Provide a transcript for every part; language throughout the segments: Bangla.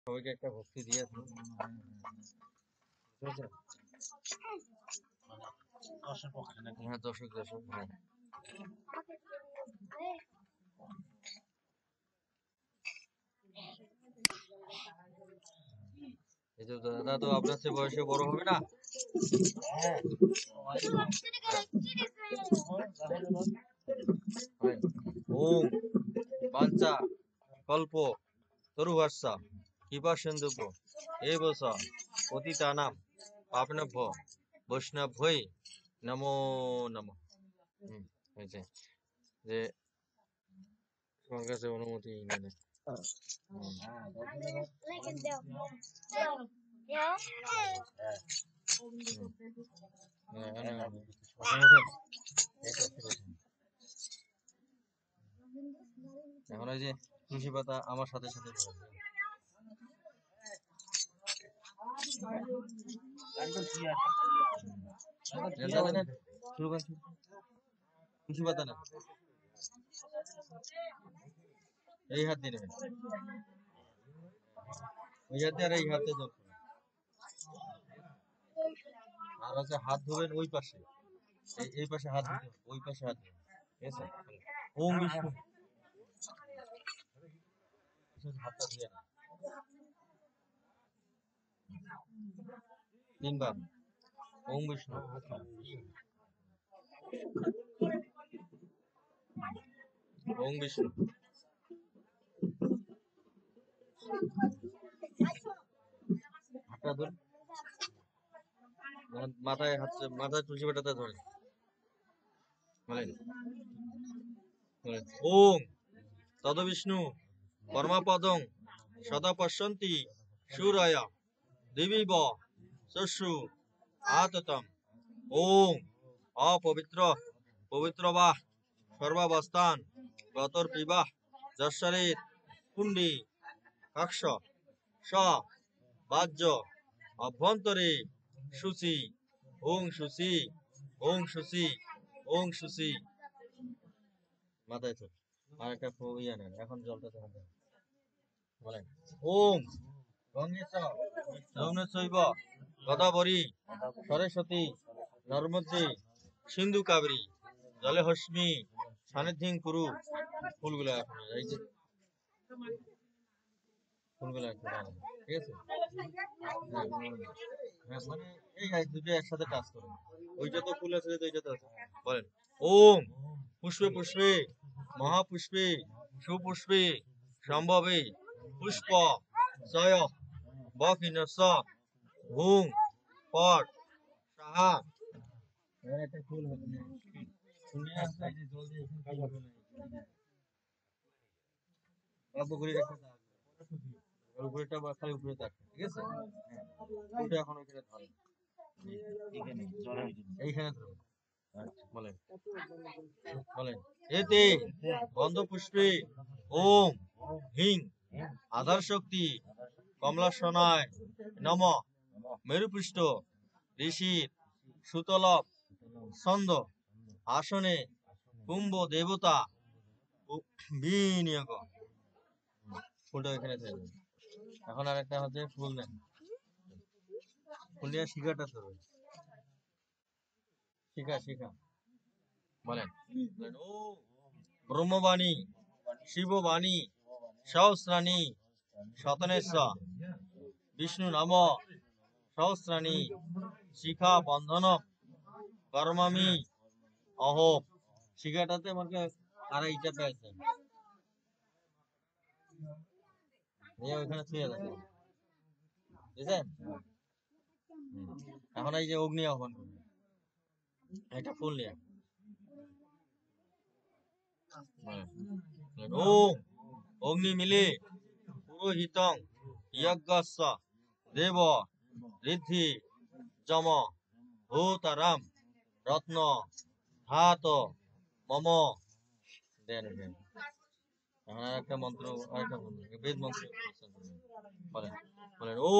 সবাইকে একটা ভক্তি দিয়ে হ্যাঁ দর্শক হ্যাঁ এই যে দাদা তো আপনার চেয়ে বয়সে বড় হবে না? ওম বাঞ্চা কল্প তরুভাষা কৃপা সিন্ধুপ এ বস পতিতানাম পাপনভ্য বৈষ্ণভ্যই নমো নমঃ। হয়েছে যে তোমার কাছে অনুমতি নেই। এখন ওই যে তুলসী পাতা আমার সাথে সাথে তুলসী পাতা না এই হাত দিয়ে নেবেন, ওই হাতে আর এই হাতে জল আর হচ্ছে হাত ধোবেন ওই পাশে, এই পাশে হাত ধুতে ওই পাশে হাত ধোবেন, ঠিক আছে? ওম বিষ্ণু হাতটা ধুয়ে না তিনবার ওম বিষ্ণু ওম বিষ্ণু হাতটা ধরুন, মাথায় হাত মাথায় তুলসী পাতাটা ধরেন, বলেন ওম তদ বিষ্ণু পরমাপদং সদা পশ্যন্তি সুরায়া দিবিব চক্ষু আততম ওম অপবিত্র পবিত্র বা সর্বাবস্থান গতর পিবাহ যশ্বরেত কুণ্ডি কক্ষ স বাহ্য অভ্যন্তরে শুচি ওং শুচি ওং শুচি ওং শুচি। মাথায় তো আর একটা ইয়া নেন, এখন জলটা তো হবে বলেন ওম গঙ্গেশ যৌনশৈব গদাবরী সরস্বতী নর্মদে সিন্ধু কাবেরী জলে হস্মি সান্নিধ্যং কুরু। ফুলগুলো এখন এই যে ফুলগুলো একটু ঠিক আছে, মানে এই দুটো একসাথে কাজ করুন, ওইটা তো ফুল আছে ওইটা তো আছে। বলেন ওম পুষ্পে পুষ্পে মহাপুষ্পে সুপুষ্পে সম্ভবে পুষ্প জয় বকিনস ভূং পট সাহা। একটা ফুল হবে না শুনিয়ে আসলে এই যে জল দিয়ে এখানে কাজ হবে না, অল্প করে রেখে দাও উপরেটা বা খালি উপরে থাকবে, ঠিক আছে? ওটা এখন ওইখানে ধরে এইখানে ধরুন বলেন বলেন এতে গন্ধ পুষ্পে ওম হিং আধার শক্তি কমলা সোনায় নম মেরুপৃষ্ঠ ঋষির সুতলভ ছন্দ আসনে কুম্ভ দেবতা বিনিয়োগ। ফুলটা এখানে থাকবে। এখন আর একটা হচ্ছে ফুল নেন, ফুল নিয়ে শিখাটা ধরুন, শিখা শিখা বলেন ও ব্রহ্মবাণী শিববাণী সহস্রাণী শতনেশ্বর বিষ্ণু নাম সহস্রাণী শিখা বন্ধন কর্মামি অহ। শিখাটাতে আমাকে আড়াইটা পেয়েছে ওইখানে ছুঁয়ে দেখে বুঝলেন। এখন এই যে অগ্নি আহ্বান করবে একটা ফুল নিয়ে ও অগ্নি মিলে পুরোহিতং যজ্ঞস্য দেব ঋদ্ধি যম ভূতারাম রত্ন ধাত মম দেন দেন। এখন একটা মন্ত্র আরেকটা বেদ মন্ত্র বলেন বলেন ও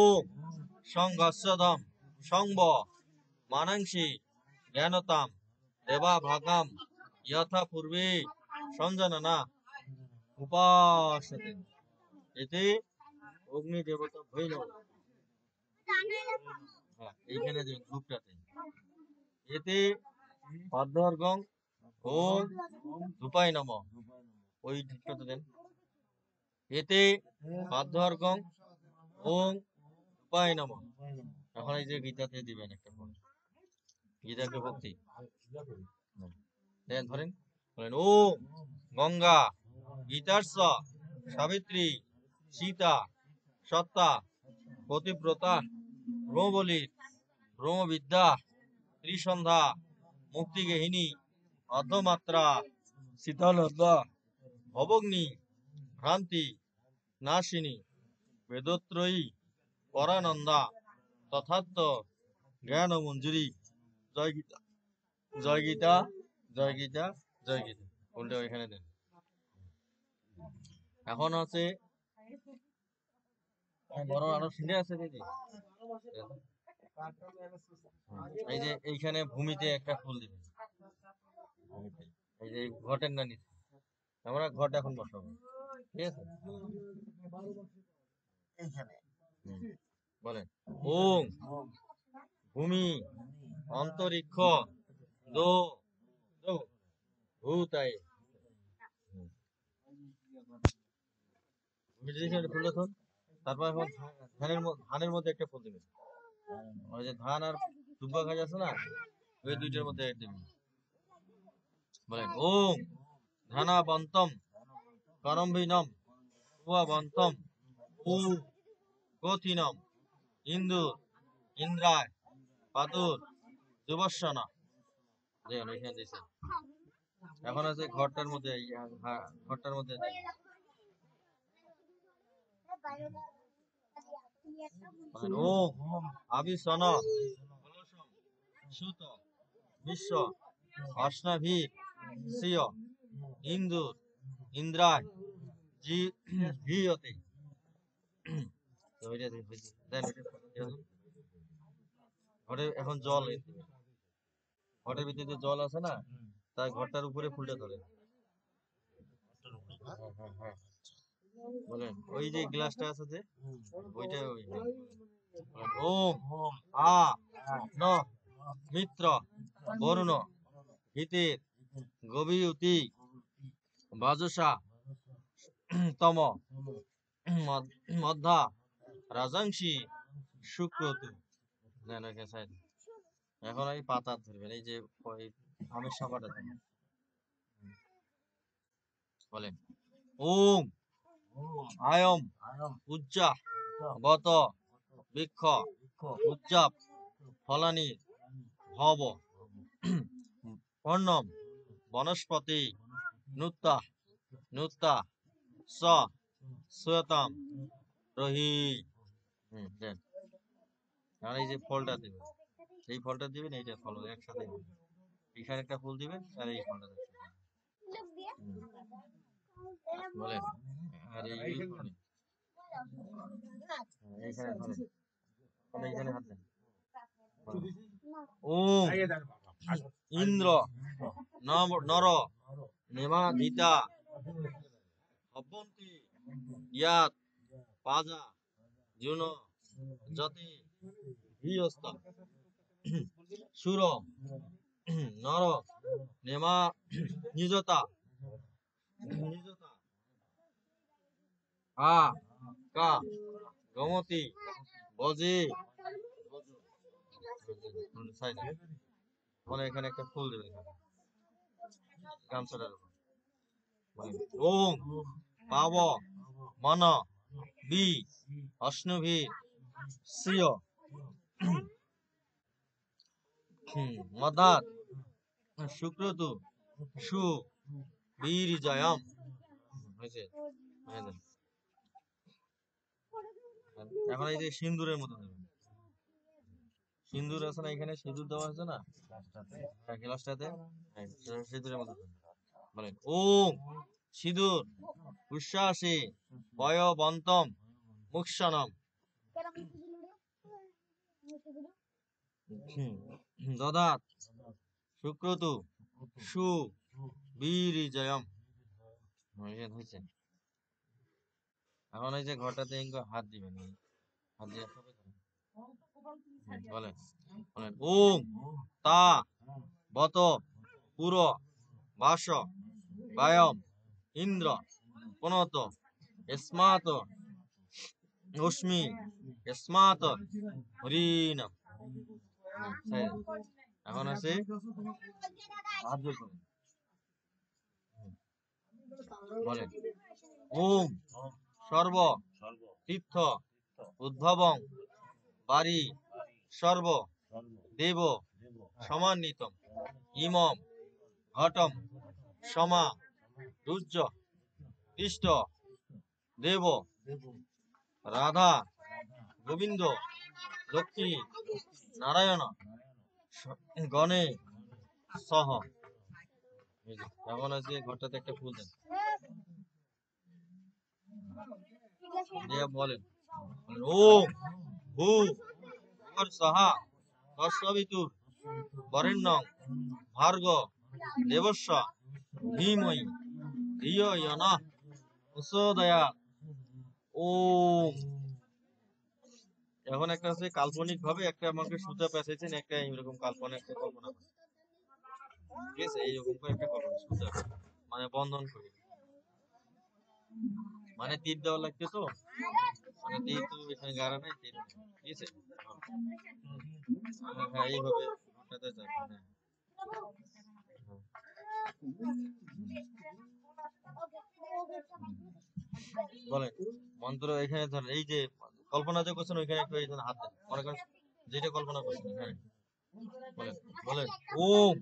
সংঘর্ষধম সংব মানাংসি জ্ঞানতাম দেবা ভাগাম যথা পূর্বে সঞ্জননা উপাসতে এতে অগ্নি দেবতা ভৈ নমঃ। হ্যাঁ, এইখানে যে ধূপটাতে এতে পাদ্যর্ঘং ওম ধূপায় নমঃ। ওই ধূপটাতে দেন। এতে পাদ্যর্ঘং ওম ধূপায় নমঃ। এখন এই যে গীতাতে দিবেন একটা ফল, গীতাকে ভক্তি দেন, ধরেন বলেন ওম গঙ্গা গীতার্স সাবিত্রী সীতা সত্তা পতিব্রতা ব্রহ্মবলী ব্রহ্মবিদ্যা ত্রিসন্ধ্যা মুক্তিগেহিনী অর্ধমাত্রা শীতলতা ভবগ্নি ভ্রান্তি নাশিনী বেদত্রয়ী পরানন্দা তথার্থ জ্ঞান মঞ্জুরি। জয় গীতা জয় গীতা জয় গীতা জয় গীতা। উল্টে ওইখানে দেন। এখন আছে বড় আরো সিনে আছে দিদি। এই যে এইখানে ভূমিতে একটা ফুল দিবেন। এই যে ঘটের না নিচে আমরা ঘট এখন বসাবো, ঠিক আছে? এইখানে বলেন ওম ভূমি অন্তরিক্ষ দো দো ভূতায়। ফুল দেখুন। তারপর এখন ধানের মধ্যে একটা ফুল দিবেন। ওই যে ধান আর দুব্বা গাছ আছে না, ওই দুইটার মধ্যে এক দিবেন। বলেন ওম ধানা বন্তম করম্বিনম উয়া বন্তম উ গতিনম ইন্দুর ইন্দ্রায় পাদুর যুবসনা। দেখেন ওইখানে দিয়েছে। এখন আছে ঘরটার মধ্যে ঘরটার মধ্যে ওম আবিসন সুত বিশ্ব অষ্ণাভীর শ্রিয় ইন্দুর ইন্দ্রায় জিয়তে। ঘরে এখন জল, ঘরের ভিতরে জল আছে না, তাই ঘরটার উপরে ফুলটা ধরে। বলেন ওই যে গ্লাসটা আছে যে ওইটা ওম আ ন মিত্র বরুণ হিতের গভীয়তি বাজসা তম মধ্যা রাজাংশী শুক্রতু। এখন এই পাতা ধরবেন, এই যে আমের সাপাটা ধরবেন। বলেন ওম আয়ম উজ্জা বত বৃক্ষ উজ্জাপ ফলানি ভব পর্ণম বনস্পতি নুত্তা নুত্তা স সুয়তাম রহি। দেন। আর এই যে ফলটা দিবেন, এই ফলটা দিবেন, এইটা ফল একসাথে এখানে একটা ফুল দিবেন আর এই ফলটা দিবেন। বলেন আর এইখানে এইখানে হাত দেন। ওম ইন্দ্র নর নেমাধিতা অভ্যন্তি ইয়াত পাজা জুন যতে ভিয়স্ত সুর নর নেমা নিজতা নিজতা আ কা গমতি বজে। মানে এখানে একটা ফুল দেবে গামছাটার উপর। ওম পাব মন বি অশ্নভি শ্রিয় মদাত শুক্রতু সু বীর জয়ম। হয়েছে? এখন এই যে সিন্দুরের মতো দেবেন। সিন্দুর আছে না, এখানে সিঁদুর দেওয়া আছে না গ্লাসটাতে, সিঁদুরের মতো বলেন ওম সিঁদুর উচ্ছ্বাসে বয়বন্তম মুক্ষণম দদাত শুক্রতু সু বীর জয়ম। হয়েছে? এখন এই যে ঘরটাতে হাত দিবেন, হাত দিয়ে সবাই করেন। বলেন বলেন ওম তা বত পুর বাস বায়ম ইন্দ্র পুনত স্মাত অস্মি স্মাত হরিণ। এখন আছে হাত জোড় করেন। বলেন ওম সর্ব তীর্থ উদ্ভবং বাড়ি সর্ব দেব সমান্বিতম ইমম ঘটম সমা রুজ্জ ইষ্ট দেব রাধা গোবিন্দ লক্ষ্মী নারায়ণ গণে সহ। এখন আছে ঘরটাতে একটা ফুল দেন, দিয়ে বলেন ওম ভূ ভূর সাহা তস্সবিতুর বরেণ্যং ভার্গ দেবস্য ধীমহি ধিয়ো ইয় নঃ প্রচোদয়াৎ। ওম। এখন একটা আছে কাল্পনিক ভাবে একটা আমাকে সুতা পেঁচাইছেন, একটা এইরকম কাল্পনিক একটা কল্পনা করেন। ঠিক আছে, এইরকম করে একটা কল্পনা সুতা মানে বন্ধন করি, মানে তীর দেওয়া লাগছে তো, মানে তীর তো এখানে গাড়া নাই তীর, ঠিক আছে। হ্যাঁ এইভাবে ঘরটাতে যাবে। হ্যাঁ বলেন মন্ত্র এখানে ধরেন, এই যে কল্পনা যে করছেন ওইখানে একটু এই হাত দেন, মনে করেন যেটা কল্পনা করছেন। হ্যাঁ বলেন বলেন ওম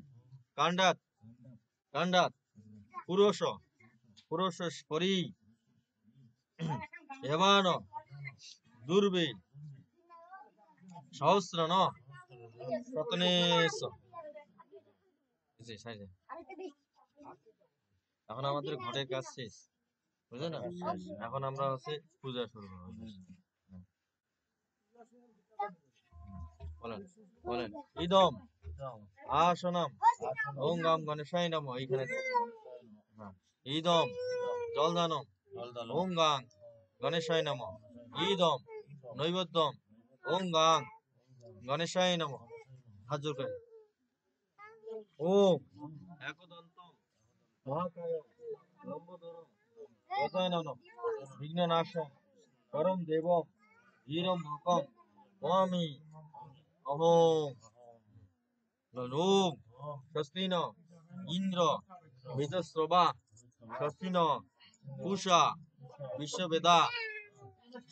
কাণ্ডাত কাণ্ডাত পুরুষ পুরুষ পরি হেমান দুর্বে সহস্র ন শতনেশ। এখন আমাদের ঘরের কাজ শেষ, বুঝলেন না? এখন আমরা হচ্ছে পূজা শুরু করবো। বলেন বলেন ইদম আসনম ওম গাম গণেশায় নমঃ। এইখানে হ্যাঁ ইদম জলদানম ওম গাং গণেশায় নমঃ। ইদম নৈবেদ্যম ওম গাং গণেশায় নমঃ। হাত জোড় করেন। ওম একদন্তম মহাকায় লম্বোদরম গজাননম বিঘ্ননাশম পরম দেবম ধীরম ভকম নমামি অহোম। ওম স্বস্তি ন ইন্দ্র বেদস্রবা স্বস্তি ন পূষা বিশ্ববেদা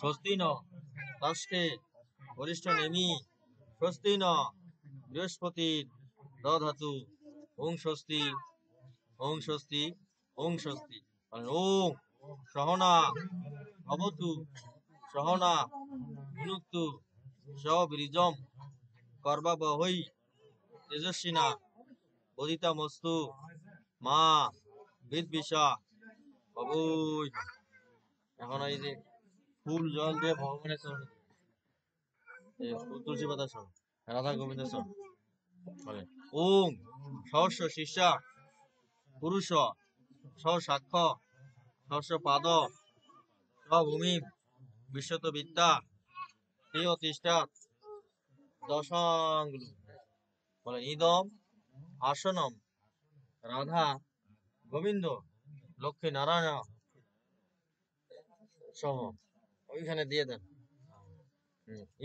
স্বস্তি ন তাস্কে বরিষ্ঠ নেমি স্বস্তি ন বৃহস্পতির দধাতু। ওং স্বস্তি ওং স্বস্তি ওং স্বস্তি। ওং সহনা ভবতু সহনা ভুনুক্তু সবীর্যম কর্বাবহৈ তেজস্বিনা বদিতামস্তু মা বিদ্বিষা অবৈ। এখন এই যে ফুল জল দিয়ে ভগবানের চরণে তুলসী পাতা সহ রাধা গোবিন্দ সহ বলে ওং সহস্র শিষ্যা পুরুষ সহ সাক্ষ্য সহস্র পাদ স্বভূমি বিশ্বত বিদ্যা তে অতিষ্ঠাৎ দশাঙ্গুল। বলেন ইদম আসনম রাধা গোবিন্দ লক্ষ্মী নারায়ণ সহ। ওইখানে দিয়ে দেন।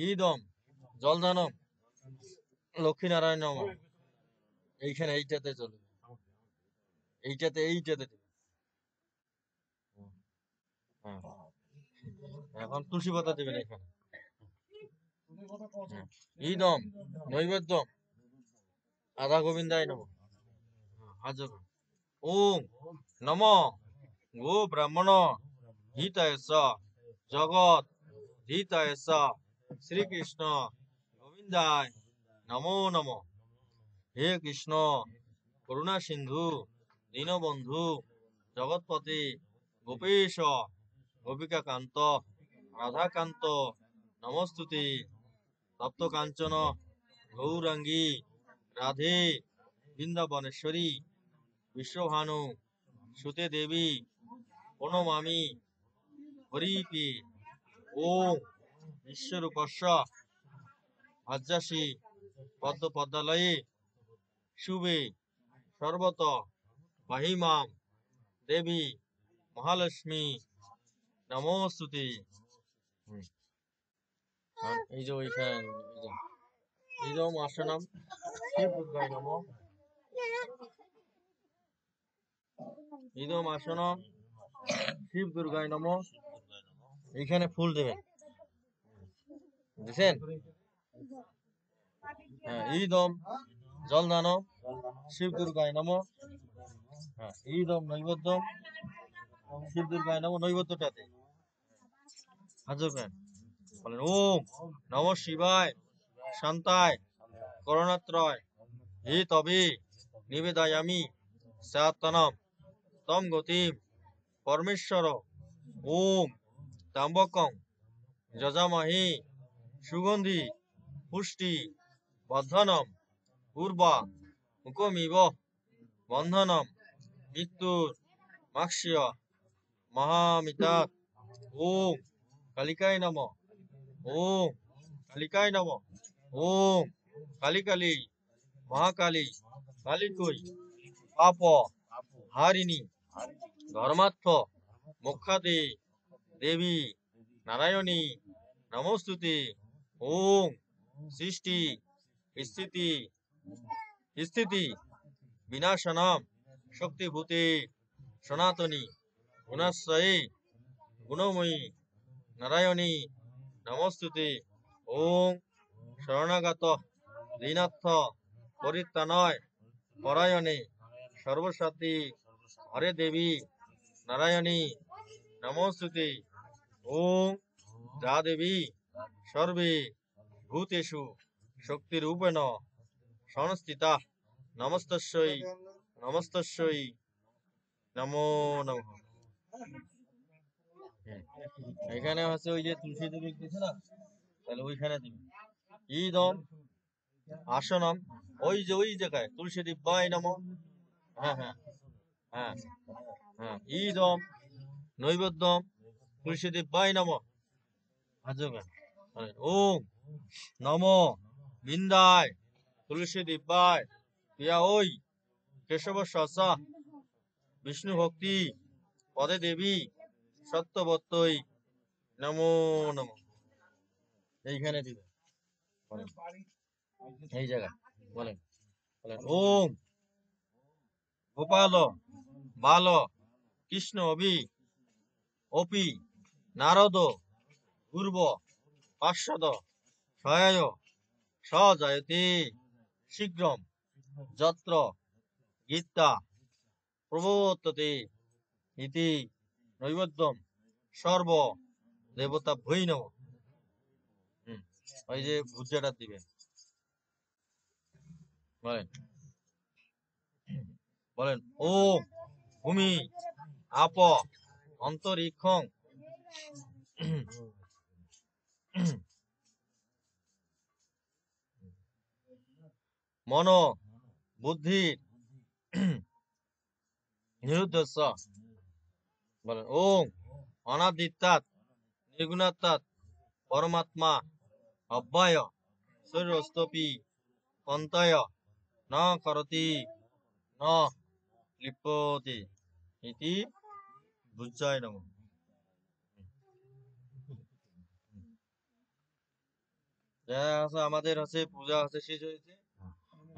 ইদম জলদানম লক্ষ্মী নারায়ণ নম। এইখানে এইটাতে চলবে, এইটাতে এইটাতে। হ্যাঁ এখন তুলসী পাতা দেবেন এখানে। ইদম নৈবেদ্যম রাধা গোবিন্দায় নম। হাজর ওম নম গো ব্রাহ্মণ হিতায় স জগৎ হিতায় স শ্রীকৃষ্ণ গোবিন্দায় নমো নমঃ। হে কৃষ্ণ করুণা সিন্ধু দীনবন্ধু জগৎপতি গোপেশ গোপিকা কান্ত রাধাকান্ত নমস্তুতে। তপ্ত কাঞ্চন গৌরাঙ্গী রাধে বৃন্দাবনেশ্বরী বিশ্বভানু সুতে দেবী প্রণমামি হরিপি ওম বিশ্বরূপস্য ভাজ্যাসি পদ্ম পদ্মালয়ে শুভে সর্বত মহিমাম দেবী মহালক্ষ্মী নমস্তুতে। আর এই যে ওইখানে এই যে আসনম শিব দুর্গায় নম, ইদম আসনম শিব দুর্গায় নম। এইখানে ফুল দেবেন, বুঝছেন? হ্যাঁ, ইদম জল দানব শিব দুর্গায় নম। হ্যাঁ, ইদম নৈবেদ্যম শিব দুর্গায় নম। নৈবেদ্যটাতে হাজর করেন, বলেন ওম নম শিবায় শান্তায় করণাত্রয় হে তবে নিবেদয়ামি সাতনম তম গতিম পরমেশ্বর ওম তাম্বকং যজামহে সুগন্ধি পুষ্টি বর্ধনম পূর্বা মুকমিব বন্ধনম মৃত্যুর মাক্ষ্য মহামিতাৎ ওম কালিকায় নম। ওম কালিকায় নম। ওম কালী কালী মহাকালী কালিকই পাপ হারিণী ধর্মার্থ মোক্ষাদে দেবী নারায়ণী নমস্তুতে। ওম সৃষ্টি স্থিতি স্থিতি বিনাশনম শক্তিভূতে সনাতনী গুণাশ্রয়ে গুণময়ী নারায়ণী নমস্তুতে। ওম শরণাগত দীনার্থ পরিত্রাণায় পরায়ণে সর্বসাত্রী হরে দেবী নারায়ণী নমস্তুতে। ওম যা দেবী সর্বে ভূতেষু শক্তিরূপেণ সংস্থিতা নমস্তস্যৈ নমস্তস্যৈ নমো নমঃ। এখানে হচ্ছে ওই যে তুলসী দেবী দিছে না, তাহলে ওইখানে দিবি ইদম আসনম। ওই যে ওই জায়গায় তুলসী দিব্যায় নম। হ্যাঁ হ্যাঁ হ্যাঁ হ্যাঁ, ইদম নৈবেদ্যম তুলসী দিব্যায় নম। ওম নম বিন্দায় তুলসী দিব্যায় প্রিয়া ওই কেশব সসা বিষ্ণু ভক্তি পদে দেবী সত্যবত্যই নমো নম। এইখানে দিবে, বলেন এই জায়গা, বলেন বলেন ওম গোপাল বাল কৃষ্ণ অপি নারদ পূর্ব পার্শ্বদ সহায় সজয়তে শীঘ্রম যত্র গীতা প্রবর্ততে ইতি নৈবেদ্যম সর্ব দেবতা ভৈ নম। ওই যে ভুজাটা দিবেন, বলেন বলেন ওম ভূমি আপ অন্তরিক্ষং মন বুদ্ধির নিরুদ্ধস্য। বলেন ওম অনাদিত্যাৎ নির্গুণাত্মাৎ পরমাত্মা অব্যয় শরীরস্তপি অন্তয় ন করতি ন লিপ্যতে ইতি বুঝায় নম। আছে আমাদের আছে পূজা আছে শেষ হয়েছে,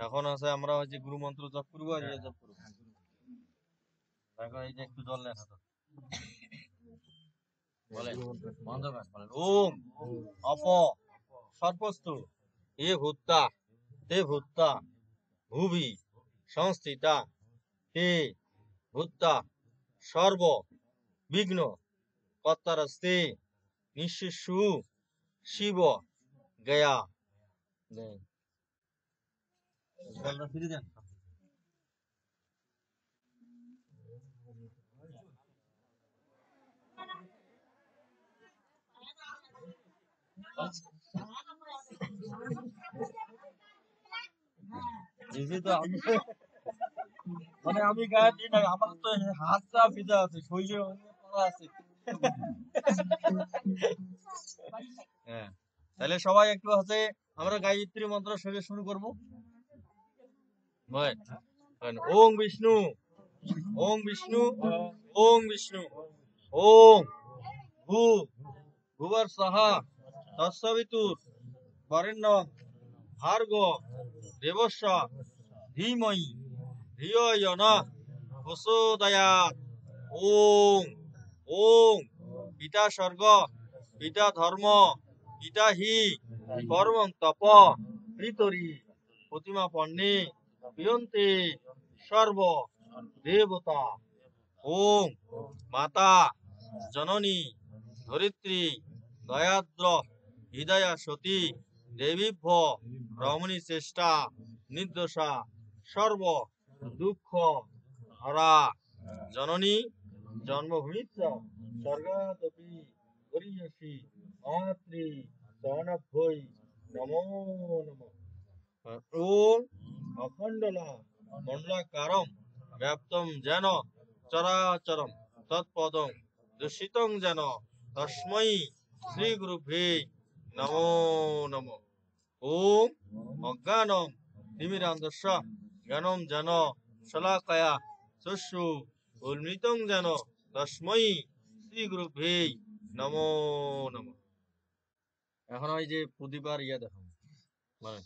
এখন আছে আমরা হচ্ছে গুরু মন্ত্র জপ করবো আর ইয়ে জপ করবো। এখন এই যে একটু জল নেন হাতে, বলেন মন্ত্র বলেন ওম অপ সর্বস্তু এ ভূতা তে ভূতা ভুবি সংস্থিতা তে ভূতা সর্ব বিঘ্ন কর্তারস্তে নিঃশিশু শিব গয়া। জলটা ফিরে দেন। মানে আমি গায়ে দিই না, আমার তো হাতটা ভিজা আছে, শরীরে পড়া আছে। হ্যাঁ, তাহলে সবাই একটু হচ্ছে আমরা গায়ত্রী মন্ত্র সঙ্গে শুরু করবো। বলেন, ওং বিষ্ণু, ওং বিষ্ণু, ওং বিষ্ণু, ওং ভূ ভুবর সাহা তৎসবিতুর বরেণ্যং ভার্গ দেবস্য ধীমহি ধিয়ো ইয়ো নঃ প্রচোদয়াৎ। ওং ওং পিতা স্বর্গ, পিতা ধর্ম, পিতা হি কর্মং তপ পিতরি প্রতিমা পণ্যে প্রিয়ন্তে সর্ব দেবতা। ওং মাতা জননী ধরিত্রী দয়াদ্র হৃদয়া সতী দেবীভ্য রমণী চেষ্টা নির্দোষা সর্ব দুঃখ হরা জননী জন্মভূমিচ্চ স্বর্গাদপি গরীয়সী মাতৃ চরণাভ্যৈ নমো নমঃ। ওম অখণ্ডলা মণ্ডলাকারম ব্যাপ্তম যেন চরাচরম তৎপদং দূষিতং যেন তস্मै শ্রী গুরুভ্যে নমো নমঃ। ওম অজ্ঞানং তিমিরান্ধস্য জ্ঞানম যেন শলাকায়া চক্ষু উন্মিলিতং যেন তস্मै শ্রী গুরুভ্যে নমো নমঃ। এখন ওই যে প্রদীপার ইয়া দেখো, মানে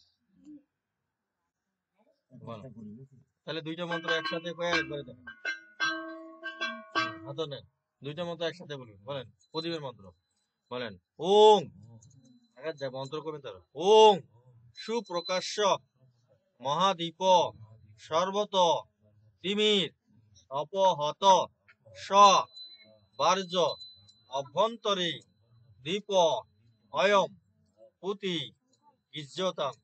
তাহলে দুইটা মন্ত্র একসাথে কয়ে একবারে দেখো। হাত নেন, দুইটা মন্ত্র একসাথে বলুন। বলেন প্রদীপের মন্ত্র, বলেন ওং, আগে যা মন্ত্র করবেন তারা। ওং সুপ্রকাশ্য মহাদীপ সর্বত তিমির অপহত স বার্য অভ্যন্তরে দীপ অয়ম পুতি ইজ্জতাম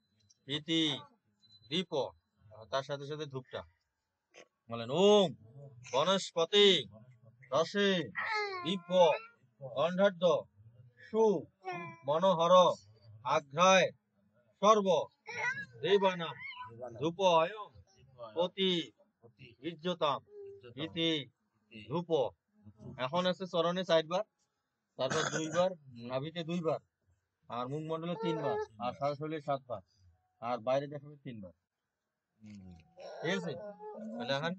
ইতি দীপ। তার সাথে সাথে ধূপটা বলেন ওং বনস্পতি রসে দিব্য গন্ধাঢ্য সু মনোহর আঘ্রায় সর্ব দেবানাম ধূপ অয়ম পতি ইজ্জতাম ইতি ধূপ। এখন আছে চরণে 4 বার, তারপর 2 বার, নাভিতে 2 বার, আর মুখমণ্ডলে 3 বার, আর সারা শরীরে 7 বার, আর বাইরে দেখাবে 3 বার। ঠিক আছে, তাহলে এখন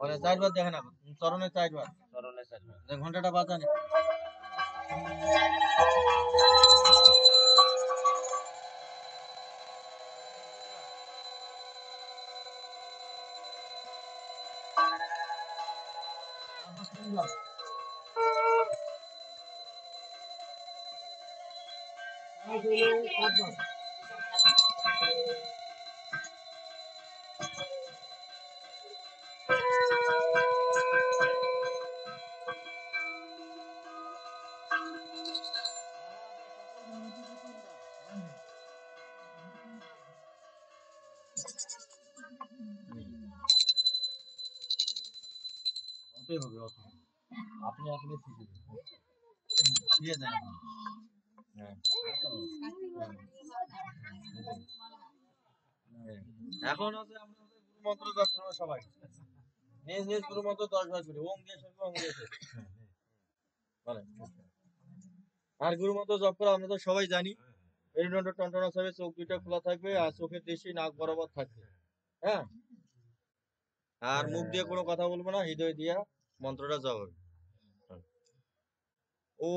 পরে 4 বার দেখেন, এখন চরণে 4 বার, ঘন্টাটা বাজান। অতই হবে, অতই আপনি আপনি শিখে দিয়ে দেন। হ্যাঁ, এখন হচ্ছে আমরা গুরু মন্ত্র জপ করবো সবাই, নিজ নিজ গুরু মন্ত্র 10 বার করে ওম দিয়ে শুরু, ওম দিয়ে শেষ। বলেন, আর গুরু মন্ত্র জপ করা আমরা তো সবাই জানি। মেরুদণ্ড টনটনা থাকবে, চোখ দুইটা খোলা থাকবে, আর চোখের দৃষ্টি নাক বরাবর থাকবে। হ্যাঁ, আর মুখ দিয়ে কোনো কথা বলবো না, হৃদয় দিয়া মন্ত্রটা জপ হবে। ও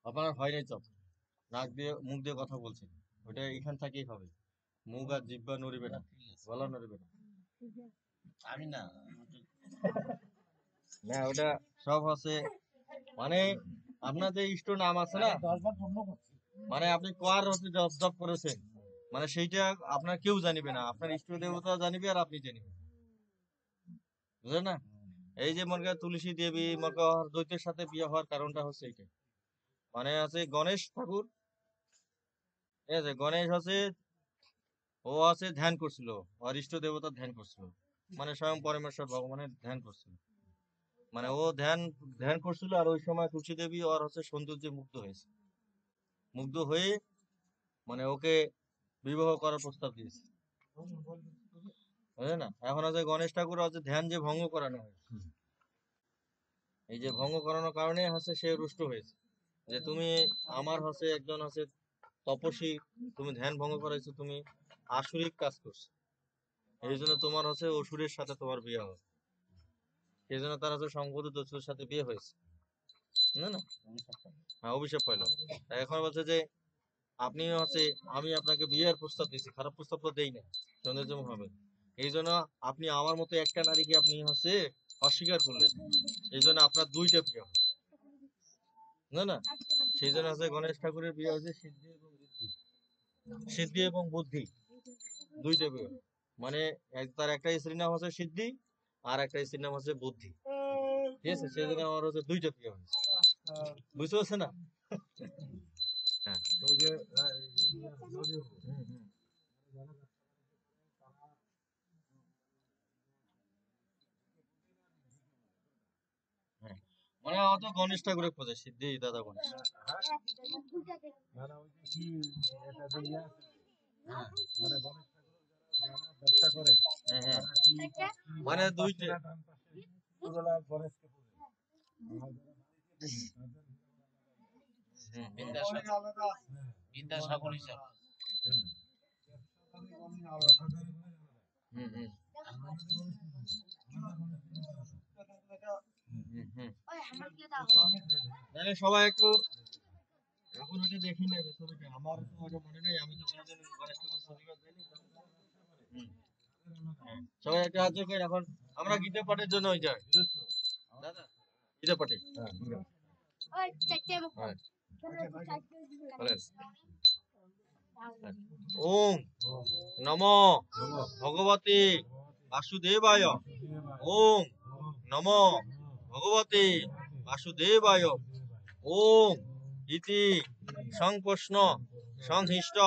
আপনার হয় নাই চপ, নাক দিয়ে মুখ দিয়ে কথা বলছেন, ওটা এখান থেকেই হবে। মুখ আর জিহ্বা নড়িবে না, গলা নড়িবে না। আমি না না, ওটা সব হচ্ছে মানে আপনার যে ইষ্ট নাম আছে না, মানে আপনি কোয়ার হচ্ছে জপ জপ করেছেন, মানে সেইটা আপনার কেউ জানিবে না, আপনার ইষ্ট দেবতা জানিবে আর আপনি জানিবেন। বুঝলেন না? এই যে মনে করেন তুলসী দেবী মনে করেন দৈত্যের সাথে বিয়ে হওয়ার কারণটা হচ্ছে এইটা। মানে আছে গণেশ ঠাকুর, ঠিক আছে? গণেশ আছে, ও আছে ধ্যান করছিল, আর ইষ্ট দেবতার ধ্যান করছিল, মানে স্বয়ং পরমেশ্বর ভগবানের ধ্যান করছিল। মানে ও ধ্যান ধ্যান করছিল, আর ওই সময় তুলসী দেবী আর হচ্ছে সৌন্দর্যে মুগ্ধ হয়েছে, মুগ্ধ হয়ে মানে ওকে বিবাহ করার প্রস্তাব দিয়েছে, বুঝলে না? এখন আছে গণেশ ঠাকুর আছে ধ্যান যে ভঙ্গ করানো হয়, এই যে ভঙ্গ করানোর কারণে হচ্ছে সে রুষ্ট হয়েছে, যে তুমি আমার হচ্ছে একজন হচ্ছে তপস্বী, তুমি ধ্যান ভঙ্গ করাইছো, তুমি আসুরিক কাজ করছো, এই জন্য তোমার হচ্ছে অসুরের সাথে তোমার বিয়ে হবে, সেই জন্য তার হচ্ছে শঙ্খদূত অসুরের সাথে বিয়ে হয়েছে, না না? হ্যাঁ, অভিশাপ পাইলো। তাই এখন বলছে যে আপনি হচ্ছে, আমি আপনাকে বিয়ের প্রস্তাব দিচ্ছি, খারাপ প্রস্তাব তো দেই না, সৌন্দর্য হবে, এই জন্য আপনি আমার মতো একটা নারীকে আপনি হচ্ছে অস্বীকার করলেন, এই জন্য আপনার দুইটা বিয়ে হবে, না না? সেই জন্য হচ্ছে গণেশ ঠাকুরের বিয়ে হচ্ছে সিদ্ধি এবং বুদ্ধি, সিদ্ধি এবং বুদ্ধি দুইটা বিয়ে, মানে তার একটা স্ত্রীর নাম হচ্ছে সিদ্ধি, আর একটা স্ত্রীর নাম হচ্ছে বুদ্ধি, ঠিক আছে? সেই জন্য আমার হচ্ছে দুইটা বিয়ে হয়েছে, বুঝতে পারছে না? হ্যাঁ। হুম, হুম। হ্যাঁ, মানে অত গণেশ ঠাকুরের খোঁজে, সিদ্ধি দাদা গণেশ। হ্যাঁ হ্যাঁ, মানে দুইটা। হুম, বিদ্যাসাগর হিসাবে। হুম, হুম, হুম, হুম। মানে সবাই একটু, এখন ওটা দেখি না ছবিটা, আমার তো ওটা মনে নেই, আমি তো কোনোদিন গণেশ ঠাকুর প্রতিবাদ দিইনি। হুম, হ্যাঁ। সবাই একটু হাত করে এখন, আমরা গীতা পাঠের জন্য ওই যাই দাদা, গীতা পাঠে। হ্যাঁ, বলেন। ওম নমো ভগবতে বাসুদেবায়, ওম নমো ভগবতে বাসুদেবায়, ওম ইতি সংপ্রশ্ন সংহিষ্ট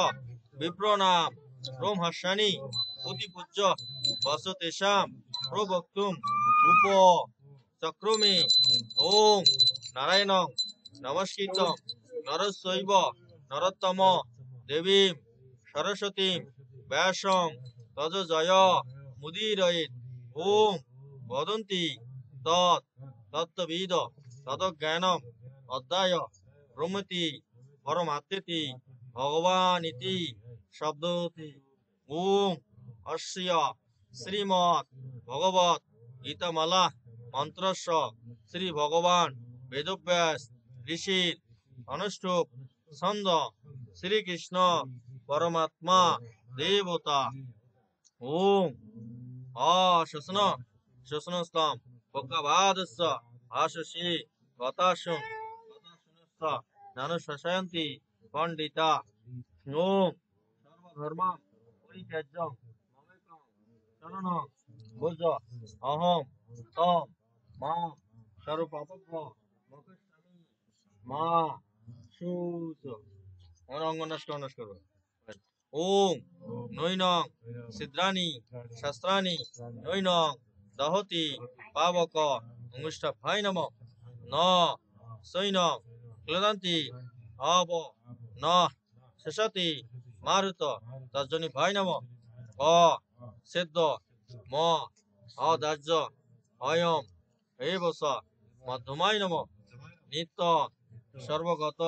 বিপ্রনাম ব্রহ্মস্বানি অতিপূজ্য বসতেশাম প্রবক্তুম উপ চক্রমে। ওম নারায়ণং নমস্কৃতং নরস্যৈব নরোত্তম দেবীম সরস্বতীম ব্যাসং তজ জয় মুদীরয়েৎ। ওম বদন্তি তৎ তত্ত্ববিদ তদজ্ঞানম অধ্যায় ব্রহ্মতি পরমাত্মেতি ভগবানিতি শব্দতি। ওম অস্য শ্রীমৎ ভগবত গীতামালা মন্ত্রস্য শ্রী ভগবান বেদব্যাস ঋষির অনুষ্ঠুপ ছন্দ শ্রীকৃষ্ণ পরমাত্মা দেবতা। ওম অশ্বসন শ্বসনস্তম ভগবাদস্য আশসি গতাসুম গতাসুনস্য নানুশাসয়ন্তি পণ্ডিতা। ওম সর্বধর্মাং পরিত্যাজ্যং মমেকং শরণং ভজ অহং তম মাম সর্বপাপভ্য মোক্ষয়িষ্যামি মা সুচ। আমরা অঙ্গ নষ্ট করবো। ওম নৈনং ছিদ্রাণি শাস্ত্রাণি নৈনং দহতি পাবক অঙ্গুষ্ঠভাই নম ন সৈনং ক্লেদন্তি অব ন শেষতি মারুত তর্জনী ভাই নম অ সেদ্য ম অদার্য অয়ম এবস মধ্যমায় নম নিত্য সর্বগত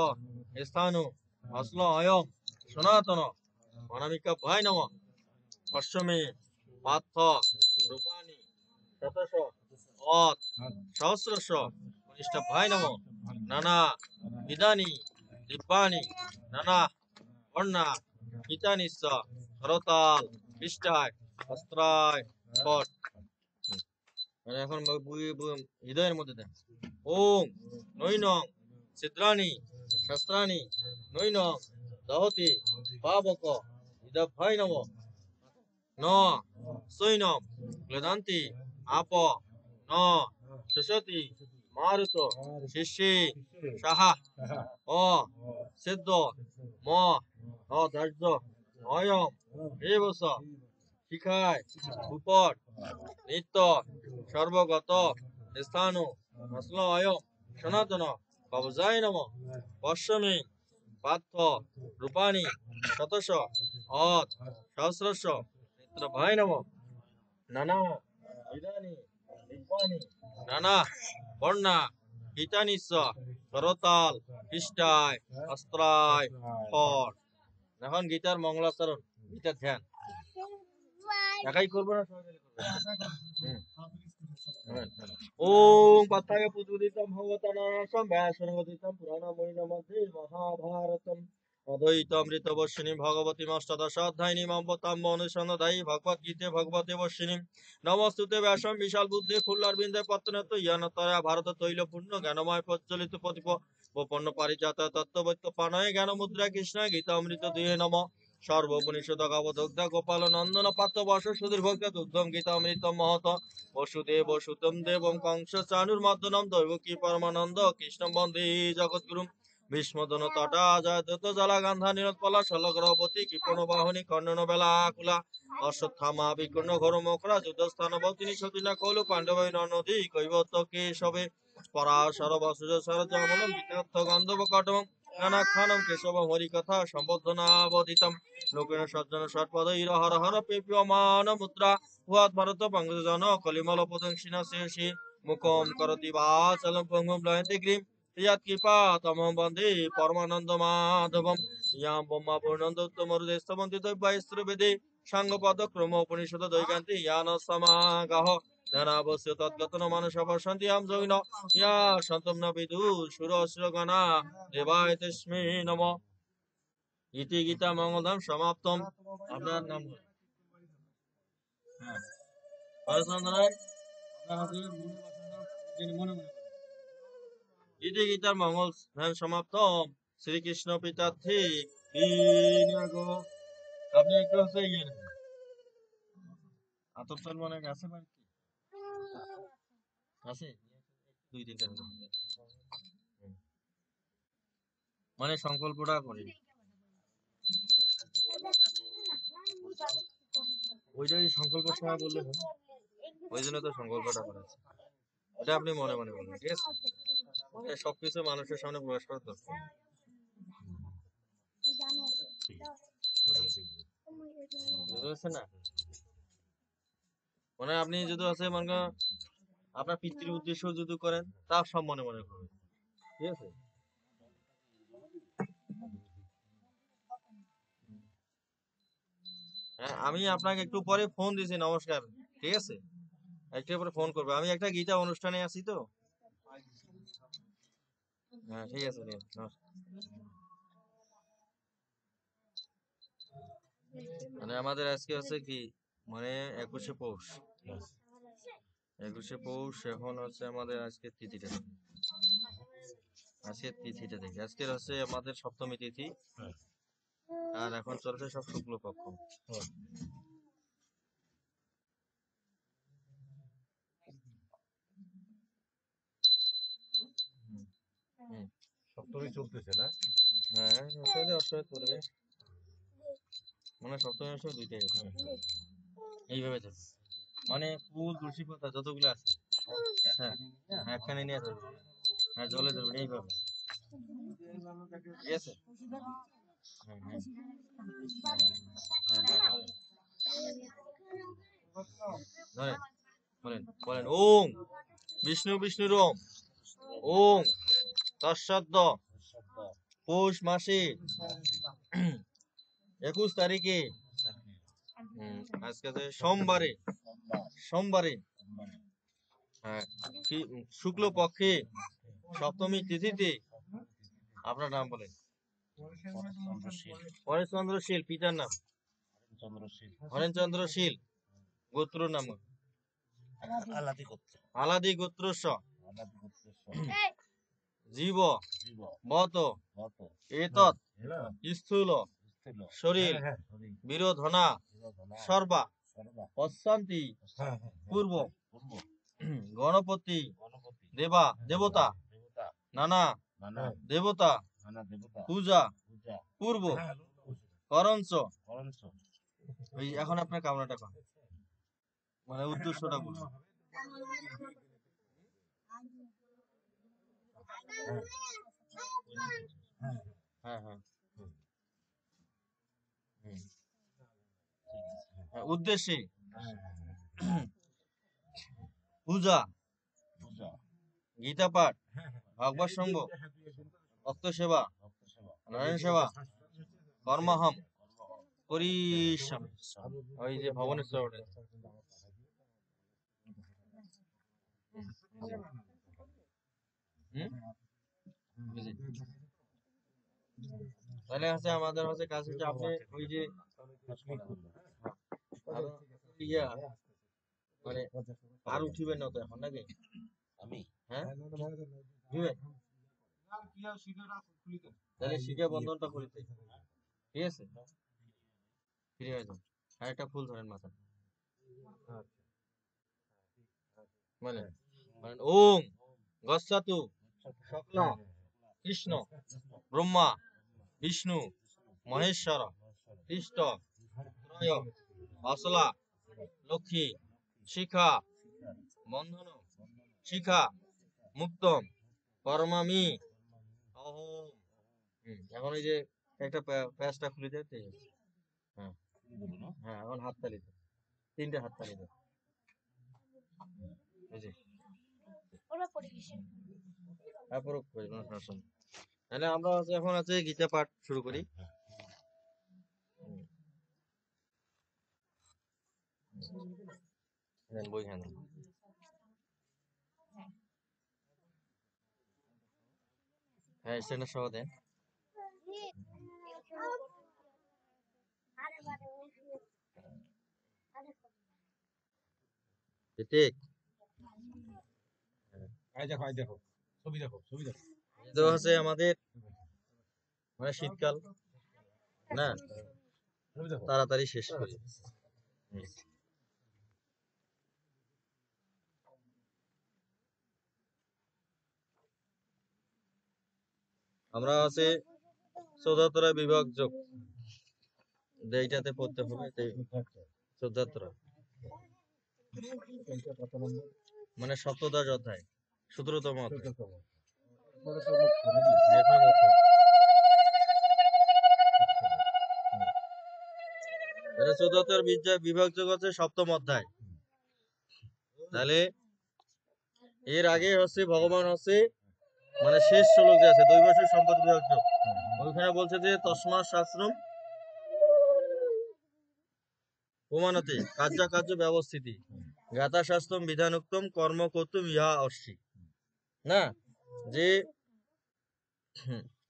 স্থানু অশ্ল অয়ম সনাতন অনামিকা ভাই নম পশ্চিমে পার্থ রূপাণি শতশ অত সহস্রশ কনিষ্ঠ ভাই নম নানা বিধানি দিব্যানি নানা বর্ণা গীতানি চ করতাল পৃষ্ঠায় অস্ত্রায় পট। এখন হৃদয়ের মধ্যে দেন। ওম নৈনং ছিদ্রাণি শস্ত্রাণি নৈনং দহতি পাবক ইদভাই নম ন সৈনম ক্লেদান্তি আপ ন শেষতি মারুত শিষ্যি সাহা অ সিদ্ধ ম অধার্য অয়ম এবস শিখায় উপর নিত্য সর্বগত স্থানু নস্ল অয়ম সনাতন কবজায় নম পশ্চিমী পার্থ রূপাণি শতশ অত সহস্রশ নেত্রভায় নম নানা বিধানি দিব্যানি নানা বর্ণা গীতানিশ্চ করতাল পৃষ্ঠায় অস্ত্রায় ফর। এখন গীতার মঙ্গলাচরণ, গীতার ধ্যান একাই করবো না সবাই মিলে করবো? ওম পাঠায় পুজোদিতম ভগবতানাসম ব্যাসনগদিতম পুরাণময়িন মধ্যে মহাভারতম অদ্বৈতামৃতবর্ষিণী ভগবতী অষ্টাদশাধ্যায়িনী মম্বতাম্ব অনুসন্ধায়ী ভগবদ্গীতে ভগবতে বর্ষিণী নমস্তুতে ব্যাসম বিশাল বুদ্ধি ফুল্লারবিন্দে পত্তনত ইয়ানতয়া ভারত তৈল পূর্ণ জ্ঞানময় প্রজ্বলিত প্রদীপ গোপন্ন পারিজাত তত্ত্ববৈত্য পানয় জ্ঞান মুদ্রা কৃষ্ণ গীতা অমৃত দুহে নম সর্বপনিষদ গাবদগ্ধ গোপাল নন্দন পাত্র বর্ষ সুধীর ভক্ত দুগ্ধম গীতা অমৃত মহত বসুদেব সুতম দেবম কংস চানুর্মর্দনম দৈবকী পরমানন্দ কৃষ্ণ বন্দে জগৎগুরুম ভীষ্মদন তটা জয়দত্ত জলা গান্ধা নিরৎপলা শলগ্রহবতী কৃপণ বাহনী কর্ণন বেলা আকুলা অশ্বত্থামা বিকর্ণ ঘোর মকরা যুদ্ধস্থান বতিনী সতীনা কৌলু পাণ্ডব নদী কৈবত কেশবে পরাশর বসুজ সরজমনম বিতর্থ গন্ধব কটম নানাখ্যানম কেশব হরিকথা সম্বর্ধনাবধিতম লোকেন সজ্জন সৎপদৈর হর হর পেপ্যমান মুদ্রা ভুয়াত ভারত পঙ্কজন কলিমল পদংশিনা শেষে মুখম করতি বাচলম পঙ্গুম লয়ন্তি গ্রীম ইয়াত কৃপা তমম বন্দে পরমানন্দ মাধবম ইয়াম ব্রহ্মা পূর্ণন্দ উত্তমরুদেস্তমন্তি দৈবায়স্ত্র বেদে সাঙ্গপদ ক্রম উপনিষদ দৈগান্তি ইয়ান সমাগাহ জ্ঞানাবশ্য তদ্গতন মানস পশ্যন্তি আম যোগিন ইয়া সন্তম ন বিদু সুর অসুরগণা দেবায় তস্মৈ নমঃ। ইতি গীতা মঙ্গলম সমাপ্তম। আপনার নাম বলুন। হ্যাঁ, পরেশচন্দ্র রায়, আপনার হাতে মনে বসানো, যিনি মনে মনে করেন। ইতি গীতার মঙ্গল ধ্যান সমাপ্তম। শ্রীকৃষ্ণ পিতার্থে বিনিয়োগ। আপনি একটু হচ্ছে ইয়ে নেবেন। আতপ চাল মানে আছে বাড়িতে? আছে? দুই তিনটা নেবেন। মানে সংকল্পটা করি। ওইটা ওই সংকল্পের সময় বললে হয়। ওই জন্য তো সংকল্পটা করা আছে। এটা আপনি মনে মনে বলবেন, ঠিক আছে? ওটা সবকিছু মানুষের সামনে প্রকাশ করার দরকার নেই। বুঝতে পারছেন না? মানে আপনি যদি আছে মনে করেন আপনার পিতৃর উদ্দেশ্য যদি করেন তা সব মনে মনে করবেন, ঠিক আছে? হ্যাঁ, আমি আপনাকে একটু পরে ফোন দিছি, নমস্কার, ঠিক আছে? একটু পরে ফোন করবো, আমি একটা গীতা অনুষ্ঠানে আছি তো। হ্যাঁ, ঠিক আছে, নমস্কার। মানে আমাদের আজকে হচ্ছে কি, মানে 21শে পৌষ। 21শে পৌষ, এখন হচ্ছে আমাদের আজকে তিথিটা দেখি। আজকের তিথিটা দেখি, আজকের হচ্ছে আমাদের সপ্তমী তিথি। আর এখন চলছে সব শুক্লপক্ষ। সপ্তমী চলতেছে না? হ্যাঁ, অষ্টমী অষ্টমী করবে, মানে সপ্তমী অষ্টমী দুইটাই আছে। এইভাবে চলবে, মানে ফুল তুলসী পাতা যতগুলো আছে, হ্যাঁ একখানে নিয়ে ধরবে, হ্যাঁ জলে ধরবেন এইভাবে, ঠিক আছে? হ্যাঁ হ্যাঁ হ্যাঁ হ্যাঁ, ধরেন, বলেন বলেন। ওং বিষ্ণু বিষ্ণুর ওম, ওং তৎসদ্দ পৌষ মাসে 21 তারিখে, আজকে সোমবারে, সোমবারে, হ্যাঁ, শুক্ল পক্ষে সপ্তমী তিথিতে, আপনার নাম বলেন। পরেশচন্দ্র শীল, পিতার নাম হরেনচন্দ্র শীল, গোত্র নাম আলাদি গোত্রস্য জীব বত এতৎ স্থূল শরীর বিরোধনা সর্বা পশ্যন্তি পূর্ব গণপতি দেবা দেবতা, নানা দেবতা, পূজা, পূর্ব, করঞ্চ। ওই এখন আপনার কামনাটা কর, মানে উদ্দেশ্যটা বলুন। হ্যাঁ হ্যাঁ উদ্দেশ্যে পূজা, গীতা পাঠ, ভাগবত সঙ্গ, ভক্ত সেবা, নারায়ণ সেবা, কর্মাহম করিষ্যামি। ওই যে ভবনেশ্বর ওঠে। তাহলে হচ্ছে আমাদের হচ্ছে কাজ হচ্ছে আপনি ওই যে ইয়া মানে আর উঠিবেন না তো এখন নাকি? হ্যাঁ উঠিবেন, তাহলে শিখে বন্ধনটা খুলিতে, ঠিক আছে? ফ্রি হয়ে যান। আর একটা ফুল ধরেন মাথা, মানে ওম গচ্ছাতু শুক্লা কৃষ্ণ ব্রহ্মা বিষ্ণু মহেশ্বর কৃষ্ণ ত্রয় অচলা লক্ষ্মী শিখা বন্ধন শিখা মুক্তম পরমামি অহম। এখন এই যে একটা প্যাচটা খুলে দেয়, ঠিক আছে? হ্যাঁ হ্যাঁ, এখন হাততালি দাও, তিনটে হাততালি দাও। এই যে তারপরে করি কোনো সমস্যা নেই। তাহলে আমরা হচ্ছে এখন আছে গীতা পাঠ শুরু করি। দেন বই খান, হ্যাঁ স্ট্যান্ডার্ড সহ দেন। ঠিক, তো হচ্ছে আমাদের মানে শীতকাল না, তাড়াতাড়ি শেষ করি। আমরা আছে চৌদাত্তরা বিভাগ যোগ, এইটাতে পড়তে হবে। চৌদাত্তরা মানে সপ্তদশ অধ্যায় 17তম অধ্যায়। চৌদাত্তর বিভাগ যোগ হচ্ছে 7ম অধ্যায়। তাহলে এর আগে হচ্ছে ভগবান হচ্ছে মানে শেষ শ্লোক যে আছে দৈবাসিক সম্পদ বিভাগ যোগ, ওইখানে বলছে যে তস্মাৎ শাস্ত্রম প্রমাণতে কার্য ব্যবস্থিতি জ্ঞাতা শাস্ত্রম বিধানোক্তম কর্ম কর্তুম ইহা অস্তি। না, যে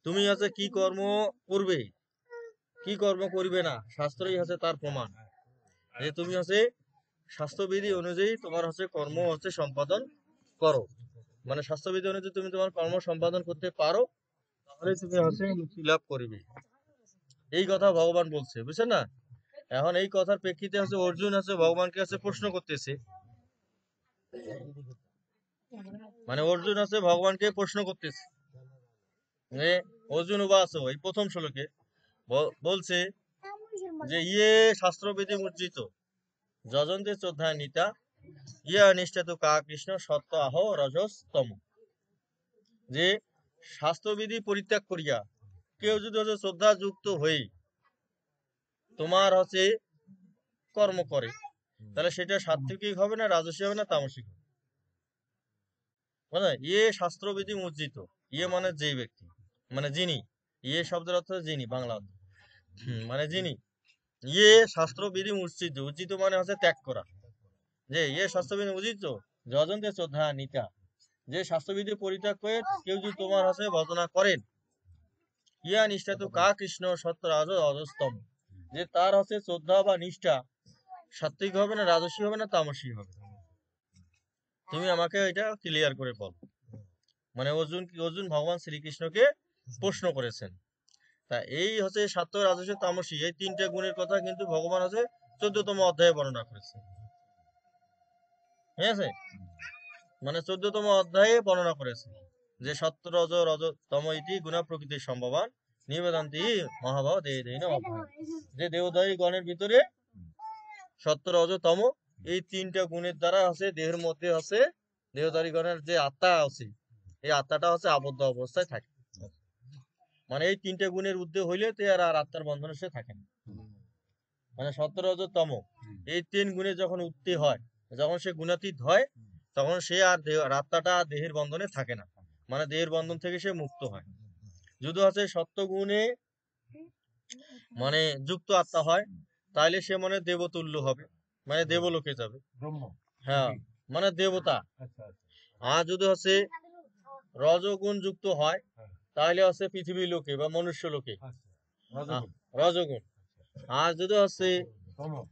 তুমি হচ্ছে কি কর্ম করবে কি কর্ম করবে না, শাস্ত্রই হচ্ছে তার প্রমাণ। যে তুমি হচ্ছে স্বাস্থ্যবিধি অনুযায়ী তোমার হচ্ছে কর্ম হচ্ছে সম্পাদন করো, মানে স্বাস্থ্যবিধি অনুযায়ী তুমি তোমার কর্ম সম্পাদন করতে পারো, তাহলে তুমি হচ্ছে মুক্তি লাভ করবে। এই কথা ভগবান বলছে, বুঝছেন না? এখন এই কথার প্রেক্ষিতে হচ্ছে অর্জুন আছে ভগবানকে কাছে প্রশ্ন করতেছে, মানে অর্জুন আছে ভগবানকে প্রশ্ন করতেছে যে অর্জুন উবাচ, এই প্রথম শ্লোকে বলছে যে ইয়ে শাস্ত্রবিধি মুর্জিত যজন্তে শ্রদ্ধা নিতা ইয়ে নিষ্ঠা কা কৃষ্ণ সত্য আহ রজস্তম। যে শাস্ত্রবিধি পরিত্যাগ করিয়া কেউ যদি হচ্ছে শ্রদ্ধা যুক্ত হয়ে তোমার হচ্ছে কর্ম করে, তাহলে সেটা সাত্ত্বিক হবে না, রাজসিক হবে না, তামসিক হবে। বুঝলেন? ইয়ে শাস্ত্রবিধি মুর্জিত, ইয়ে মানে যে ব্যক্তি, মানে যিনি, ইয়ে শব্দের অর্থ যিনি, বাংলা অর্থ মানে যিনি। ইয়ে শাস্ত্রবিধি উচিত, উচিত মানে হচ্ছে ত্যাগ করা। যে ইয়ে শাস্ত্রবিধি উচিত যজন্তে শ্রদ্ধা নিতা, যে স্বাস্থ্যবিধি পরিত্যাগ করে কেউ যদি তোমার হচ্ছে ভজনা করেন, ইয়া নিষ্ঠা তো কা কৃষ্ণ সত্য রাজ অজস্তম, যে তার হচ্ছে শ্রদ্ধা বা নিষ্ঠা সাত্বিক হবে না, রাজস্বী হবে না, তামসিক হবে। তুমি আমাকে এটা ক্লিয়ার করে বল। মানে অর্জুন ভগবান শ্রীকৃষ্ণকে প্রশ্ন করেছেন। তা এই হচ্ছে সাত্য রাজস্ব তামসী, এই তিনটা গুণের কথা কিন্তু ভগবান হচ্ছে 14তম অধ্যায়ে বর্ণনা করেছে, ঠিক আছে? মানে 14তম অধ্যায়ে বর্ণনা করেছে যে সত্য রজ রজ তম ইতি গুণা প্রকৃতির সম্ভবান নিবেদন্তি মহাভাব দেহ দেহ যে দেহদায়ী গণের ভিতরে সত্য রজ তম এই তিনটা গুণের দ্বারা আছে দেহের মধ্যে আছে দেহদারী গণের যে আত্মা আছে এই আত্মাটা হচ্ছে আবদ্ধ অবস্থায় থাকে। মানে এই তিনটা গুণের ঊর্ধ্বে হইলে তে আর আত্মার বন্ধনে সে থাকে না। মানে সত্য রজ তম এই তিন গুণে যখন উঠতে হয়, যখন সে গুণাতীত হয়, তখন সে আর আত্মাটা দেহের বন্ধনে থাকে না, মানে দেহের বন্ধন থেকে সে মুক্ত হয়। যদি হচ্ছে সত্য গুণে মানে যুক্ত আত্মা হয়, তাহলে সে মানে দেবতুল্য হবে, মানে দেবলোকে যাবে। হ্যাঁ, মানে দেবতা। আর যদি হচ্ছে রজগুণ যুক্ত হয়, তাহলে হচ্ছে পৃথিবী লোকে বা মনুষ্য লোকে রজগুণ। আর যদি হচ্ছে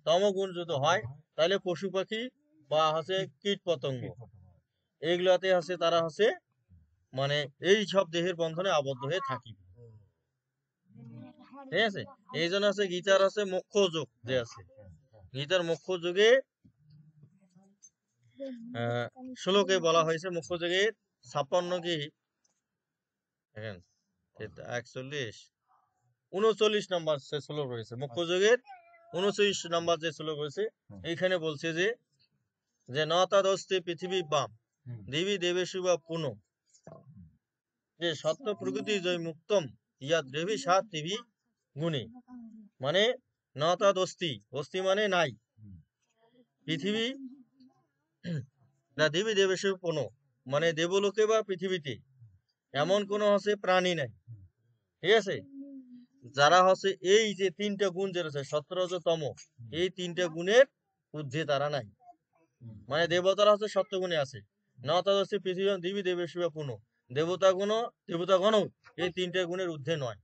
তমগুণ যদি হয়, তাহলে পশু পাখি বা হচ্ছে কীট পতঙ্গ এইগুলাতে হচ্ছে তারা হচ্ছে মানে এই সব দেহের বন্ধনে আবদ্ধ হয়ে থাকি। ঠিক আছে, এই জন্য আছে গীতার আছে মুখ্য যোগ যে আছে, গীতার মুখ্য যুগে শ্লোকে বলা হয়েছে মুখ্য যুগের 56 কি 41 39 নম্বর যে শ্লোক রয়েছে মুখ্য যুগের 29 নম্বর যে শ্লোক রয়েছে, এইখানে বলছে যে নতাদস্তে পৃথিবী বাম দেবী দেবেশু বা পুনঃ যে সত্য প্রকৃতি জয় মুক্তম ইয়া দেবী সাত দেবী গুণে। মানে নতাদস্তি, অস্তি মানে নাই, পৃথিবী না দেবী দেবেশু পুনঃ মানে দেবলোকে বা পৃথিবীতে এমন কোন হচ্ছে প্রাণী নাই, ঠিক আছে, যারা হচ্ছে এই যে তিনটা গুণ যে রয়েছে সত্য রজ তম এই তিনটা গুণের ঊর্ধ্বে তারা নাই। মানে দেবতারা হচ্ছে সত্য গুণে আছে, নতাদস্তি পৃথিবী দেবী দেবেশু বা পুনঃ দেবতাগণ এই তিনটা গুণের ঊর্ধ্বে নয়,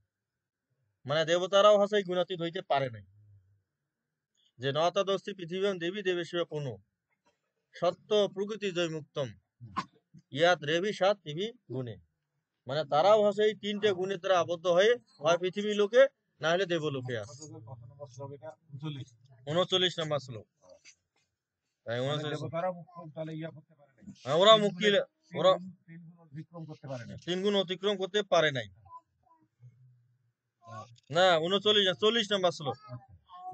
মানে দেবতারাও হচ্ছে গুণাতীত হইতে পারে নাই। যে নতাদস্তি পৃথিবী দেবী দেবেশু বা পুনঃ সত্য প্রকৃতি জয় মুক্তম ইয়াত রেবি সাত দেবী গুণে। মানে তারাও হচ্ছে এই তিনটে গুণের দ্বারা আবদ্ধ হয়ে হয় পৃথিবী লোকে না হলে দেবলোকে আছে। 39 নম্বর শ্লোক। ওরা মুক্তি ওরা তিন গুণ অতিক্রম করতে পারে নাই। না 39 নম্বর শ্লোক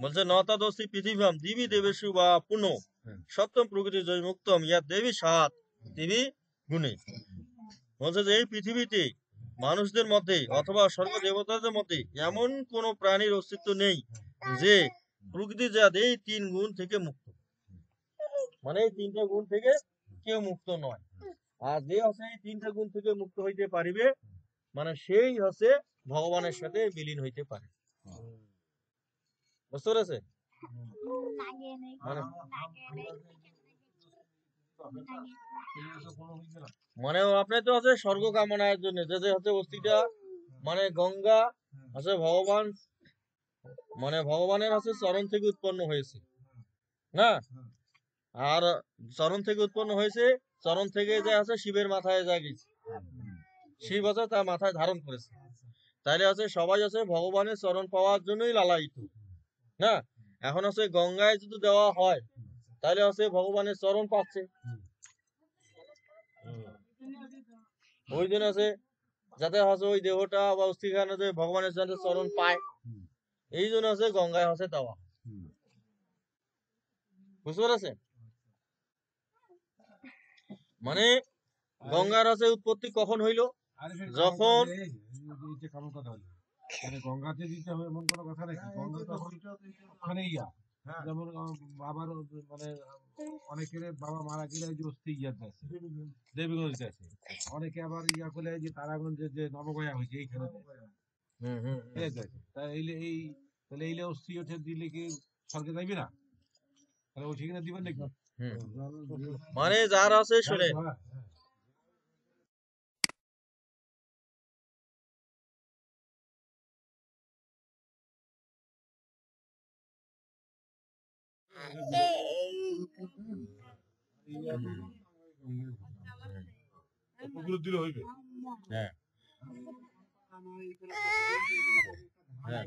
বলছে নতাদস্তি পৃথিবীম দিবি দেবেশু বা পুনঃ সপ্তম প্রকৃতি জয় মুক্তম ইয়া দেবী সাত দেবী গুণে। বলছে যে এই পৃথিবীতে মানুষদের মধ্যে অথবা স্বর্গ দেবতাদের মধ্যে এমন কোন প্রাণীর অস্তিত্ব নেই যে প্রকৃতি জাত এই তিন গুণ থেকে মুক্ত, মানে এই তিনটা গুণ থেকে কেউ মুক্ত নয়। আর যে হচ্ছে এই তিনটা গুণ থেকে মুক্ত হইতে পারিবে মানে সেই হচ্ছে ভগবানের সাথে বিলীন হইতে পারে। বুঝতে পেরেছে? মানে আপনি তো হচ্ছে স্বর্গ কামনার জন্য যে হচ্ছে অস্থিটা মানে গঙ্গা হচ্ছে ভগবান মানে ভগবানের হচ্ছে চরণ থেকে উৎপন্ন হয়েছে না, আর চরণ থেকে উৎপন্ন হয়েছে, চরণ থেকে যে আছে শিবের মাথায় যা গেছে, শিব আছে তার মাথায় ধারণ করেছে, তাইলে আছে সবাই আছে ভগবানের চরণ পাওয়ার জন্যই লালায়িত না। এখন আছে গঙ্গায় যদি দেওয়া হয় তাহলে আছে ভগবানের চরণ পাচ্ছে, ওই দিন আছে যাতে আছে ওই দেহটা বা অস্থিখানে যে ভগবানের যাতে চরণ পায়, এই জন্য আছে গঙ্গায় আছে দেওয়া। বুঝতে পেরেছেন? মানে গঙ্গার আছে উৎপত্তি কখন হইল, যখন গঙ্গাতে দিতে হবে এমন কোনো কথা নাকি? গঙ্গা তখন ওখানেই যেমন বাবার মানে অনেকের বাবা মারা গেলে যে অস্থি ইয়াতে আছে দেবীগঞ্জে আছে, অনেকে আবার ইয়া করলে যে তারাগঞ্জে যে নবগয়া হয়েছে এইখানে ঠিক আছে, তাহলে এইলে অস্থি ওঠে দিলে কি স্বর্গে যাইবে না? তাহলে ওই ঠিকানা দিবেন নাকি? মানে যার আছে শুনে দিলে হইবে। হ্যাঁ হ্যাঁ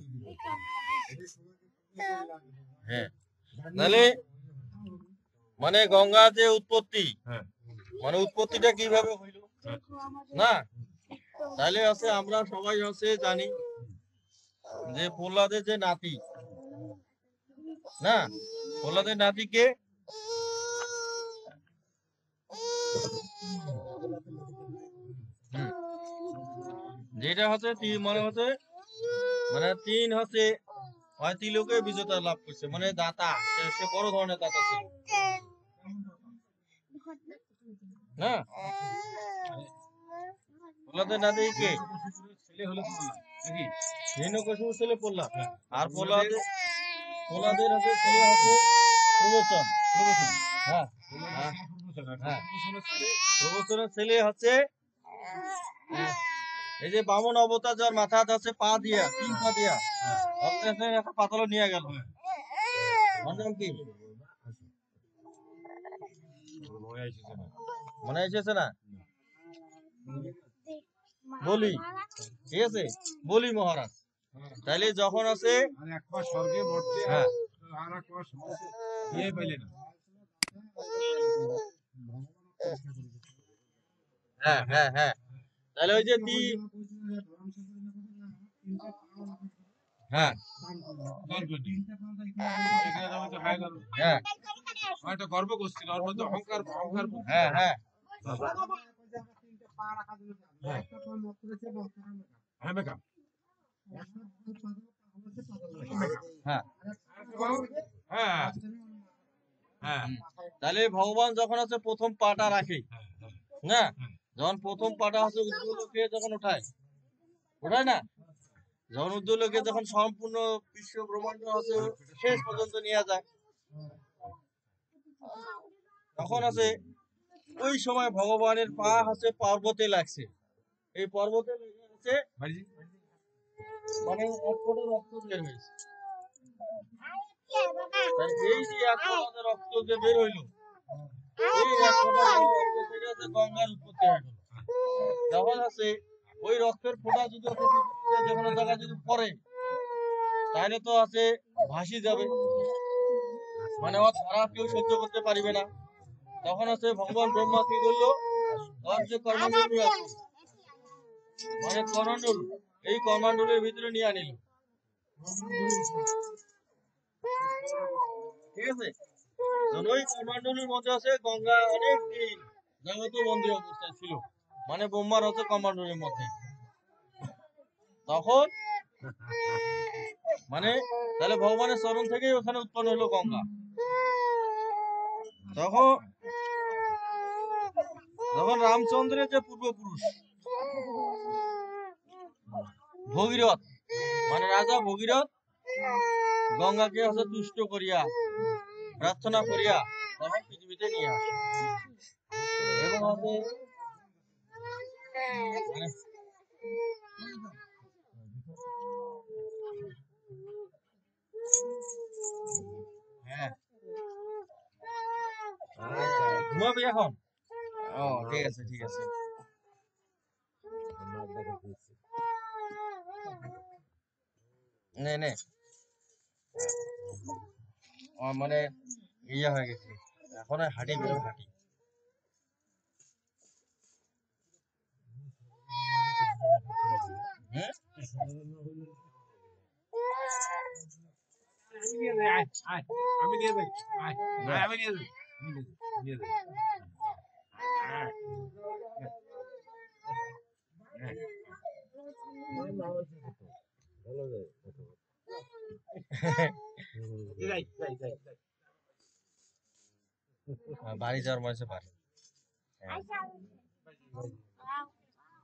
হ্যাঁ, তাহলে মানে গঙ্গা যে উৎপত্তি মানে উৎপত্তিটা কিভাবে হইল না, তাহলে আছে আমরা সবাই আছে জানি যে প্রহ্লাদের যে নাতি না, প্রহ্লাদের নাতিকে যেটা হচ্ছে মানে হচ্ছে মানে তিন হচ্ছে হয় তিলকে বিজেতা লাভ করছে, মানে দাতা, সে বড় ধরনের দাতা ছিল না। প্রহ্লাদের নাতি কে? ছেলে হলো প্রহ্লাদ নাকি? হিরণ্যকশিপুর ছেলে প্রহ্লাদ, আর প্রহ্লাদের হচ্ছে ছেলে হচ্ছে প্রবচন। প্রবচন। হ্যাঁ প্রহ্লাদের ছেলে প্রবচন, আর হ্যাঁ, প্রবচনের ছেলে প্রবচনের ছেলে হচ্ছে এই যে বামন অবতার, যার মাথা আছে পা দিয়া, তিন পা দিয়া অগ্নেশ্বরের একটা পাতালো নিয়ে গেল, ওর নাম কি মনে এসেছে না। মনে এসেছে না? বলি, ঠিক আছে, বলি মহারাজ। তাইলে যখন আছে আর এক মাস স্বর্গে মরতে, হ্যাঁ আর এক মাস বিয়ে পাইলে না। হ্যাঁ হ্যাঁ হ্যাঁ, তাহলে ওই যে হ্যাঁ এখানে যেমন তো হয়ে গেল, হ্যাঁ একটা গর্ব করছিল, ওর মধ্যে অহংকার অহংকার হ্যাঁ হ্যাঁ হ্যাঁ মেকআপ হ্যাঁ হ্যাঁ হ্যাঁ তাহলে ভগবান যখন আছে প্রথম পাটা রাখে না, যখন প্রথম পাটা হচ্ছে উদ্যোগকে যখন ওঠায় না, যখন উদ্যোগকে যখন সম্পূর্ণ বিশ্ব ব্রহ্মাণ্ড আছে শেষ পর্যন্ত নিয়ে যায়, তখন আছে ওই সময় ভগবানের পা হচ্ছে পর্বতে লাগছে, এই পর্বতে লেগে আছে মানে এক ফোঁটা রক্ত বের হয়েছে। তাই এই যে এক ফোঁটা রক্ত যে বের হইলো, এই এক ফোঁটা রক্ত থেকে আছে গঙ্গার উৎপত্তি হয়ে গেল। তখন আছে ওই রক্তের ফোঁটা যদি আছে পৃথিবীতে যে কোনো জায়গায় যদি পড়ে, তাহলে তো আছে ভাসি যাবে, মানে ওর ধারা কেউ সহ্য করতে পারবে না। তখন আছে ভগবান ব্রহ্মা কি করলো, ওর যে কর্মণ্ডলী আছে মানে কমণ্ডল, এই কর্মণ্ডলের ভিতরে নিয়ে আনিল, ঠিক আছে। ওই কর্মণ্ডলের মধ্যে আছে গঙ্গা অনেক দিন জগত বন্দী অবস্থায় ছিল, মানে ব্রহ্মার হচ্ছে কর্মণ্ডলের মধ্যে। তখন মানে তাহলে ভগবানের চরণ থেকেই ওখানে উৎপন্ন হলো গঙ্গা। তখন যখন রামচন্দ্রের যে পূর্বপুরুষ ভগীরথ, মানে রাজা ভগীরথ গঙ্গাকে হচ্ছে তুষ্ট করিয়া প্রার্থনা করিয়া তখন পৃথিবীতে নিয়ে আসে, এবং হচ্ছে হ্যাঁ ঘুমাবি এখন? ও ঠিক আছে ঠিক আছে। নে নে, মানে ইয়ে হয়ে গেছে, এখন আর হাঁটি বেরো হাঁটি। আমি নিয়ে যাই, আমি নিয়ে যাই, নিয়ে যাই। বাড়ি যাওয়ার মনে পারে।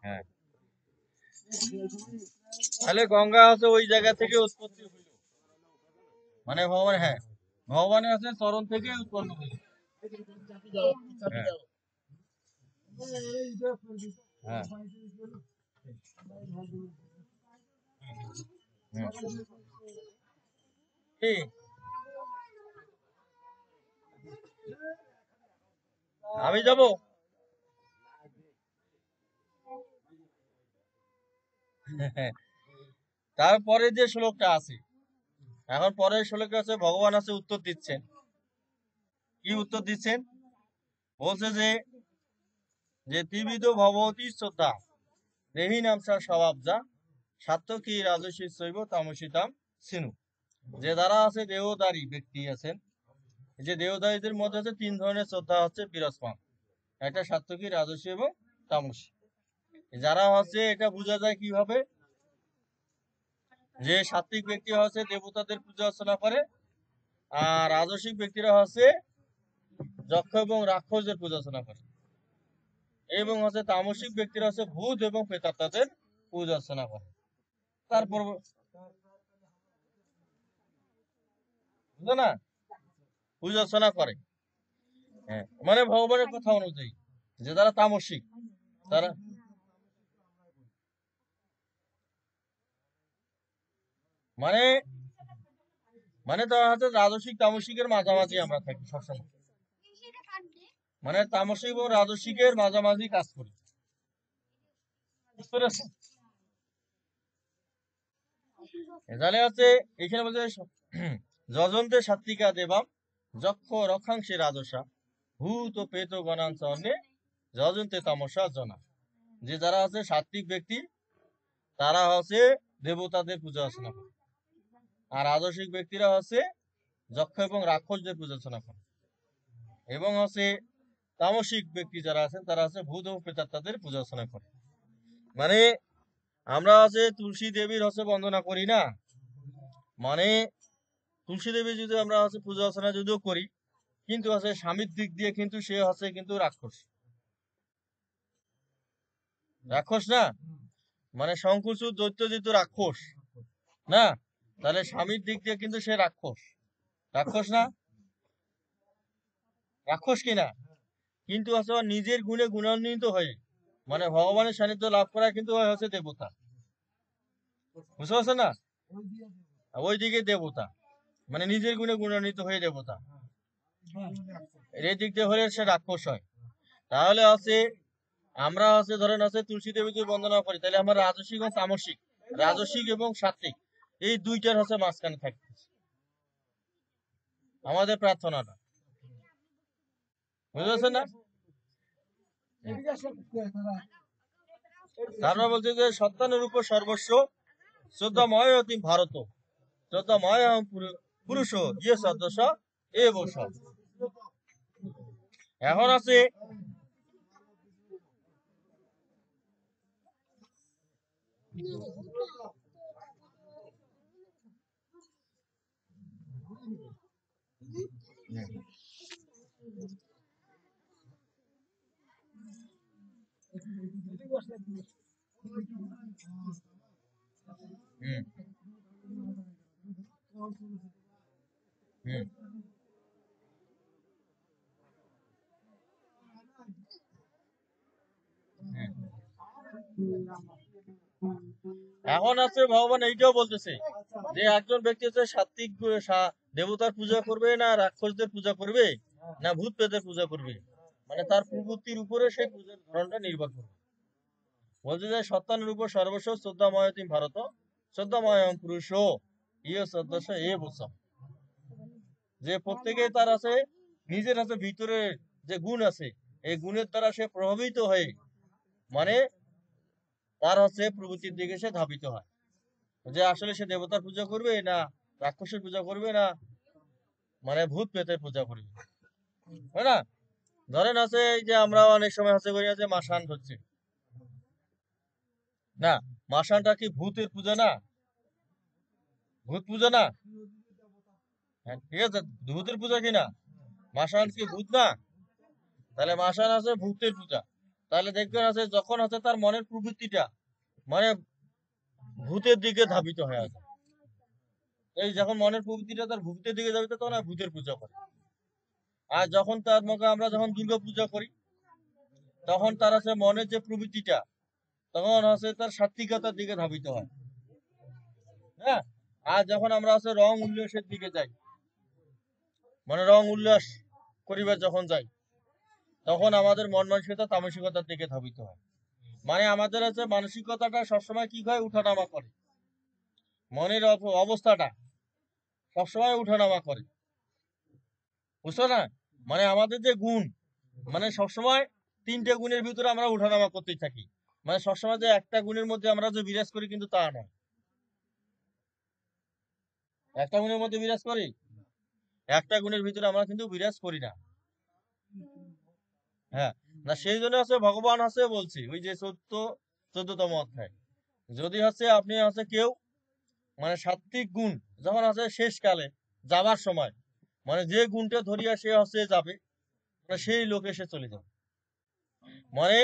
হ্যাঁ, তাহলে গঙ্গা হচ্ছে ওই জায়গা থেকে উৎপত্তি হইল, মানে ভগবান, হ্যাঁ ভগবানের আছে চরণ থেকে উৎপন্ন হইল। হ্যাঁ কি? আমি যাব? তারপরে যে শ্লোকটা আছে, এখন পরের শ্লোকে আছে ভগবান আছে উত্তর দিচ্ছেন। কি উত্তর দিচ্ছেন? বলছে যে যে ত্রিবিধ ভবতী শ্রদ্ধা দেহি নামসা স্বভাবজা সাত্তকী রাজসী শৈব তামসিতাম সিনু। যে দ্বারা আছে দেহধারী ব্যক্তি আছেন, যে দেহধারীদের মধ্যে আছে তিন ধরনের শ্রদ্ধা হচ্ছে বিরাজমান, একটা সাত্তকী, রাজসী এবং তামসী। যারা হচ্ছে এটা বোঝা যায় কিভাবে, যে সাত্বিক ব্যক্তি হচ্ছে দেবতাদের পূজা অর্চনা করে, আর রাজসিক ব্যক্তিরা হচ্ছে যক্ষ এবং রাক্ষসদের পূজা অর্চনা করে, এবং হচ্ছে তামসিক ব্যক্তিরা হচ্ছে ভূত এবং প্রেতাত্মাদের পূজা অর্চনা করে। তারপর বুঝলো না, পূজা অর্চনা করে। হ্যাঁ, মানে ভগবানের কথা অনুযায়ী যে যারা তামসিক তারা মানে মানে তারা হচ্ছে রাজসিক তামসিকের মাঝামাঝি আমরা থাকি সবসময়, মানে তামসিক এবং রাজসিকের মাঝামাঝি কাজ করি, বুঝতে পেরেছেন? তাহলে হচ্ছে এখানে বলছে যজন্তে সাত্বিকা দেবাম যক্ষ রক্ষাংশে রাজসা ভূত ও প্রেত গণাংশ অন্যে যজন্তে তামসা জনা। যে যারা আছে সাত্বিক ব্যক্তি তারা হচ্ছে দেবতাদের পূজা অর্চনা করে, আর রাজসিক ব্যক্তিরা হচ্ছে যক্ষ এবং রাক্ষসদের পূজা অর্চনা করে, এবং হচ্ছে তামসিক ব্যক্তি যারা আছেন তারা হচ্ছে ভূত এবং প্রেতাত্মাদের পূজা অর্চনা করে। মানে আমরা হচ্ছে তুলসী দেবীর হচ্ছে বন্দনা করি না, মানে তুলসী দেবী যদি আমরা হচ্ছে পূজা অর্চনা যদিও করি, কিন্তু হচ্ছে স্বামীর দিক দিয়ে কিন্তু সে হচ্ছে কিন্তু রাক্ষস, রাক্ষস না, মানে শঙ্কুচূড় দৈত্য যেহেতু রাক্ষস না, তাহলে স্বামীর দিক দিয়ে কিন্তু সে রাক্ষস, রাক্ষস না, রাক্ষস কিনা, কিন্তু হচ্ছে ওর নিজের গুণে গুণান্বিত হয়ে মানে ভগবানের সান্নিধ্য লাভ করা কিন্তু ওই হচ্ছে দেবতা, বুঝতে পারছো না, ওই দিকে দেবতা, মানে নিজের গুণে গুণান্বিত হয়ে দেবতা, এই দিক দিয়ে হলে সে রাক্ষস হয়। তাহলে হচ্ছে আমরা হচ্ছে ধরেন হচ্ছে তুলসী দেবীকে বন্দনা করি, তাহলে আমরা রাজসিক এবং তামসিক, রাজসিক এবং সাত্বিক এই দুইটার হচ্ছে মাঝখানে থাকতে আমাদের প্রার্থনাটা, বুঝতে পারছেন না? তারপর বলছে যে সত্তানের উপর সর্বস্ব শ্রদ্ধাময় অতি ভারত শ্রদ্ধাময় পুরুষ ইয়ে সদস্য এ বস। এখন আছে হুম হুম এখন আছে ভগবান এইটাও বলতেছে যে একজন ব্যক্তি হচ্ছে সাত্বিক দেবতার পূজা করবে না রাক্ষসদের পূজা করবে না ভূত প্রেতের পূজা করবে, মানে তার প্রবৃত্তির উপরে সেই পূজার ধরনটা নির্ভর করবে। বলছে যে সত্তানের উপর সর্বস্ব শ্রদ্ধাময় তুমি ভারত শ্রদ্ধাময় পুরুষ ইয়ে সদস্য এ বসম। যে প্রত্যেকে তার আছে নিজের আছে ভিতরে যে গুণ আছে এই গুণের দ্বারা সে প্রভাবিত হয়ে মানে তার হচ্ছে প্রবৃত্তির দিকে সে ধাবিত হয়, যে আসলে সে দেবতার পূজা করবে না রাক্ষসের পূজা করবে না মানে ভূত প্রেতের পূজা করবে, তাই না? ধরেন আছে এই যে আমরা অনেক সময় আছে করি যে মাসান হচ্ছে না, মাসানটা কি ভূতের পূজা না, ভূত পূজা না? হ্যাঁ ঠিক আছে, ভূতের পূজা কি না, মাসান কি ভূত না? তাহলে মাসান আছে ভূতের পূজা, তাহলে দেখবেন আছে যখন আছে তার মনের প্রবৃত্তিটা মানে ভূতের দিকে ধাবিত হয়ে আছে, এই যখন মনের প্রবৃত্তিটা তার ভূতের দিকে ধাবিত তখন আর ভূতের পূজা করে। আর যখন তার মনে আমরা যখন দুর্গা পূজা করি তখন তার আছে মনের যে প্রবৃত্তিটা তখন আছে তার সাত্বিকতার দিকে ধাবিত হয়, হ্যাঁ। আর যখন আমরা আছে রং উল্লাসের দিকে যাই মানে রং উল্লাস করিবার যখন যাই তখন আমাদের মন মানসিকতা তামসিকতার দিকে ধাবিত হয়, মানে আমাদের আছে মানসিকতাটা সবসময় কি হয় উঠানামা করে, মনের অবস্থাটা সবসময় উঠানামা করে, বুঝছো না? মানে আমাদের যে গুণ মানে সবসময় তিনটে গুণের ভিতরে আমরা উঠানামা করতেই থাকি, মানে সবসময় যে একটা গুণের মধ্যে আমরা যে বিরাজ করি কিন্তু তা নয়। একটা গুণের মধ্যে বিরাজ করি, একটা গুণের ভিতরে আমরা কিন্তু বিরাজ করি না। হ্যাঁ, না সেই জন্য আছে ভগবান আছে বলছি ওই যে 14তম অধ্যায়, যদি হচ্ছে আপনি হচ্ছে কেউ মানে সাত্বিক গুণ যখন আছে শেষকালে যাবার সময়, মানে যে গুণটা ধরিয়া সে হচ্ছে যাবে, মানে সেই লোকে সে চলে যাবে। মানে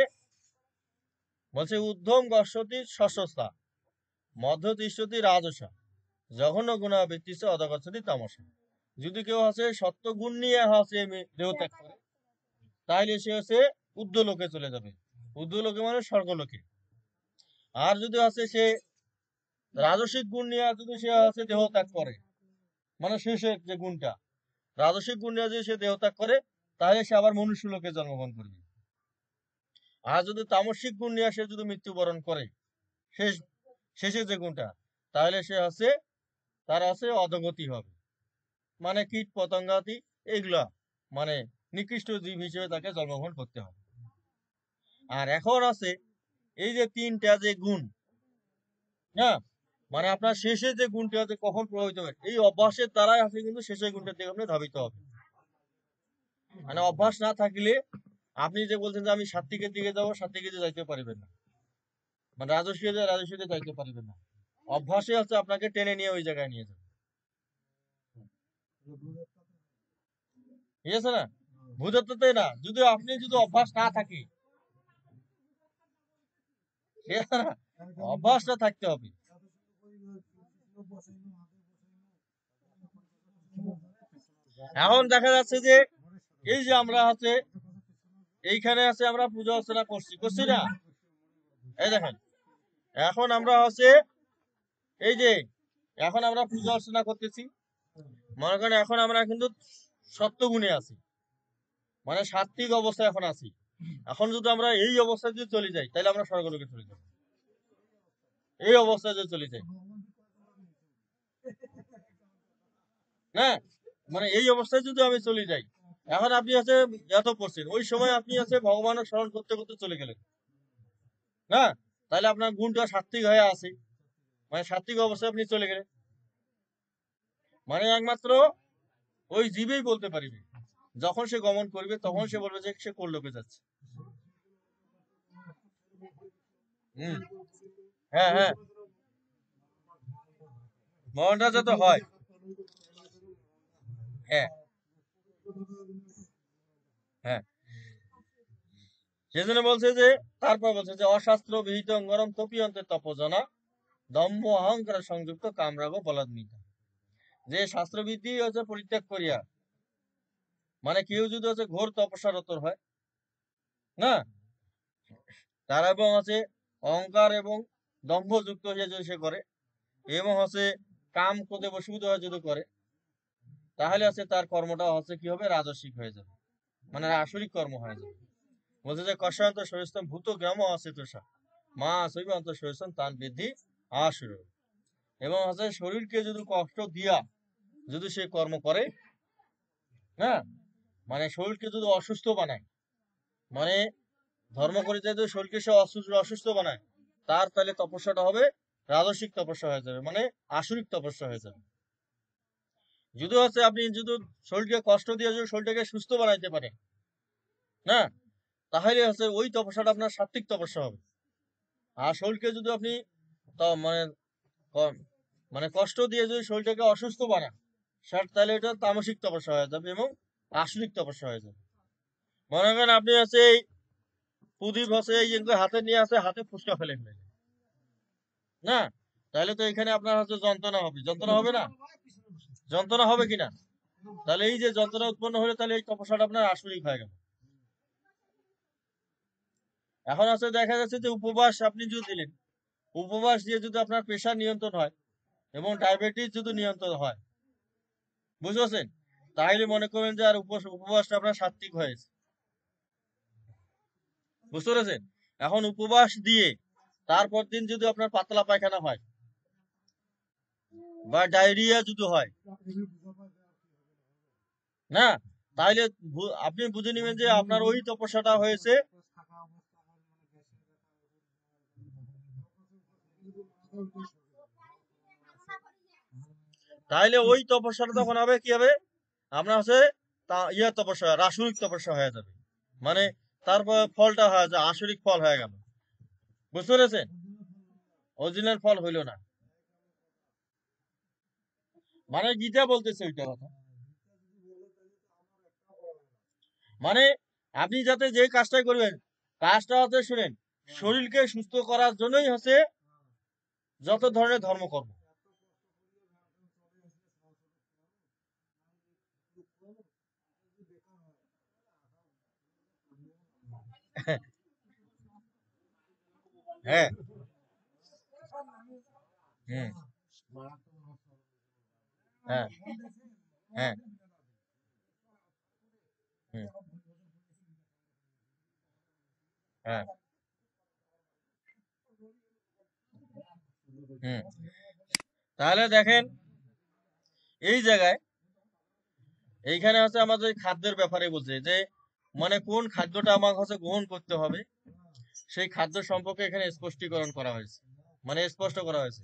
বলছে ঊর্ধ্বম গশ্বতি শস্যস্তা মধ্য তিষ্ঠতি রাজসা জঘন্য গুণা বৃত্তিছে অধগচ্ছতি তামসা। যদি কেউ হচ্ছে সত্য গুণ নিয়ে হচ্ছে দেহ ত্যাগ করে, তাহলে সে হচ্ছে ঊর্ধ্ব লোকে চলে যাবে। ঊর্ধ্ব লোকে মানে স্বর্গলোকে। আর যদি হচ্ছে সে রাজসিক গুণ নিয়ে যদি সে হচ্ছে দেহ ত্যাগ করে, মানে শেষের যে গুণটা রাজসিক গুণ নিয়ে যদি সে দেহ ত্যাগ করে, তাহলে সে আবার মনুষ্য লোকে জন্মগ্রহণ করবে। আর যদি তামসিক গুণ নিয়ে সে যদি মৃত্যুবরণ করে শেষ শেষের যে গুণটা, তাহলে সে হচ্ছে তার আছে অধগতি হবে, মানে কীট পতঙ্গাদি এগুলা, মানে নিকৃষ্ট জীব হিসেবে তাকে জন্মগ্রহণ করতে হবে। আর এখন আছে এই যে তিনটা যে গুণ, হ্যাঁ, মানে আপনার শেষে যে গুণটা আছে কখন প্রভাবিত হবে, এই অভ্যাসের দ্বারাই আছে কিন্তু শেষের গুণটার দিকে আপনি ধাবিত হবে। মানে অভ্যাস না থাকলে আপনি যে বলছেন যে আমি সাত্বিকের দিকে যাবো, সাত্বিকের দিকে যাইতে পারবেন না, মানে রাজস্বীতে যাইতে পারবেন না। অভ্যাসে হচ্ছে আপনাকে টেনে নিয়ে ওই জায়গায় নিয়ে যাবে, ঠিক আছে না? ভূতত্ত্বতে না, যদি আপনি যদি অভ্যাস না থাকে, ঠিক আছে না, অভ্যাসটা থাকতে হবে। এখন দেখা যাচ্ছে যে এই যে আমরা হচ্ছে এইখানে আছে আমরা পূজা অর্চনা করছি না, এই দেখেন এখন আমরা হচ্ছে এই যে এখন আমরা পূজা অর্চনা করতেছি, মনে করেন এখন আমরা কিন্তু সত্যগুণে আছি, মানে সাত্বিক অবস্থায় এখন আছি। এখন যদি আমরা এই অবস্থায় যদি চলে যাই, তাহলে আমরা স্বর্গলোকে চলে যাব। এই অবস্থায় যদি চলে যাই না, মানে এই অবস্থায় যদি আমি চলে যাই, এখন আপনি আছে এত পড়ছেন, ওই সময় আপনি আছে ভগবানের স্মরণ করতে করতে চলে গেলেন না, তাহলে আপনার গুণটা সাত্বিক হয়ে আছে, মানে সাত্বিক অবস্থায় আপনি চলে গেলেন। মানে একমাত্র ওই জীবেই বলতে পারিবে, যখন সে গমন করবে তখন সে বলবে যে সে কোন লোকে যাচ্ছে। হম, হ্যাঁ হ্যাঁ, মনটা যত হয়, হ্যাঁ হ্যাঁ, সেজন্য বলছে যে তারপর বলছে যে অশাস্ত্র বিহিত অঙ্গরম তপিয়ন্তে তপজনা দম্ভ অহংকার সংযুক্ত কামরাগ বলাদ্মিতা। যে শাস্ত্রবিধি হচ্ছে পরিত্যাগ করিয়া, মানে কেউ যদি হচ্ছে ঘোর তপস্যারত হয় না, তার এবং হচ্ছে অহংকার এবং দম্ভ যুক্ত হয়ে যদি সে করে, এবং হচ্ছে কাম ক্রোধে বশীভূত হয়ে যদি করে, তাহলে হচ্ছে তার কর্মটা হচ্ছে কি হবে, রাজস্বিক হয়ে যাবে, মানে আসরিক কর্ম হয়ে যাবে। বলছে যে কষায়ন্ত শরীরস্থম ভূত গ্রাম আছে তোষা মা শৈব অন্ত শরীরস্থম তান বৃদ্ধি আসুর। এবং হচ্ছে শরীরকে যদি কষ্ট দিয়া যদি সে কর্ম করে, হ্যাঁ, মানে শরীরকে যদি অসুস্থ বানায়, মানে ধর্ম করে যদি শরীরকে সে অসুস্থ বানায়, তার তাহলে তপস্যাটা হবে রাজসিক তপস্যা হয়ে যাবে, মানে আসরিক তপস্যা হয়ে যাবে। যদি হচ্ছে আপনি যদি শরীরকে কষ্ট দিয়ে যদি শরীরটাকে সুস্থ বানাইতে পারেন না, তাহলে হচ্ছে ওই তপস্যাটা আপনার সাত্বিক তপস্যা হবে। আর শরীরকে যদি আপনি মানে মানে কষ্ট দিয়ে যদি শরীরটাকে অসুস্থ বানান, তাহলে এটা তামসিক তপস্যা হয়ে যাবে এবং আসরিক তপস্যা হয়ে যাবে। মনে করেন আপনি হচ্ছে এই প্রদীপ হচ্ছে এই যে হাতে নিয়ে আছে, হাতে ফুসকা ফেলে ফেলে না, তাহলে তো এখানে আপনার হচ্ছে যন্ত্রণা হবে, যন্ত্রণা হবে না, যন্ত্রণা হবে কিনা, তাহলে এই যে যন্ত্রণা উৎপন্ন হলে তাহলে এই তপস্যাটা আপনার আসরিক হয়ে গেল। এখন আছে দেখা যাচ্ছে যে উপবাস আপনি যদি দিলেন, উপবাস দিয়ে যদি আপনার প্রেশার নিয়ন্ত্রণ হয় এবং ডায়াবেটিস যদি নিয়ন্ত্রণ হয়, বুঝতে পারছেন, তাহলে মনে করবেন যে আর উপবাসটা আপনার সাত্বিক হয়েছে, বুঝতে পেরেছেন। এখন উপবাস দিয়ে তারপর দিন যদি আপনার পাতলা পায়খানা হয় বা ডায়রিয়া যদি হয় না, তাহলে আপনি বুঝে নেবেন যে আপনার ওই তপস্যাটা হয়েছে তাইলে ওই তপস্যাটা তখন হবে কি হবে, আপনার হচ্ছে তা তপস্যা, রাসায়নিক তপস্যা হয়ে যাবে। মানে তারপর ফলটা হয়ে যায় আসরিক ফল হয়ে গেল। বুঝতে পেরেছেন? অরিজিনাল ফল হইল না। মানে গীতা বলতেছে ওইটা কথা। মানে আপনি যাতে যে কাজটাই করবেন, কাজটা হচ্ছে শুনেন, শরীরকে সুস্থ করার জন্যই হচ্ছে যত ধরনের ধর্মকর্ম। হ্যাঁ। হুম। হ্যাঁ। হ্যাঁ। হুম। হ্যাঁ। হুম। তাহলে দেখেন এই জায়গায়, এইখানে হচ্ছে আমাদের খাদ্যের ব্যাপারে বলছে যে মানে কোন খাদ্যটা আমার হচ্ছে গ্রহণ করতে হবে, সেই খাদ্য সম্পর্কে এখানে স্পষ্টীকরণ করা হয়েছে, মানে স্পষ্ট করা হয়েছে।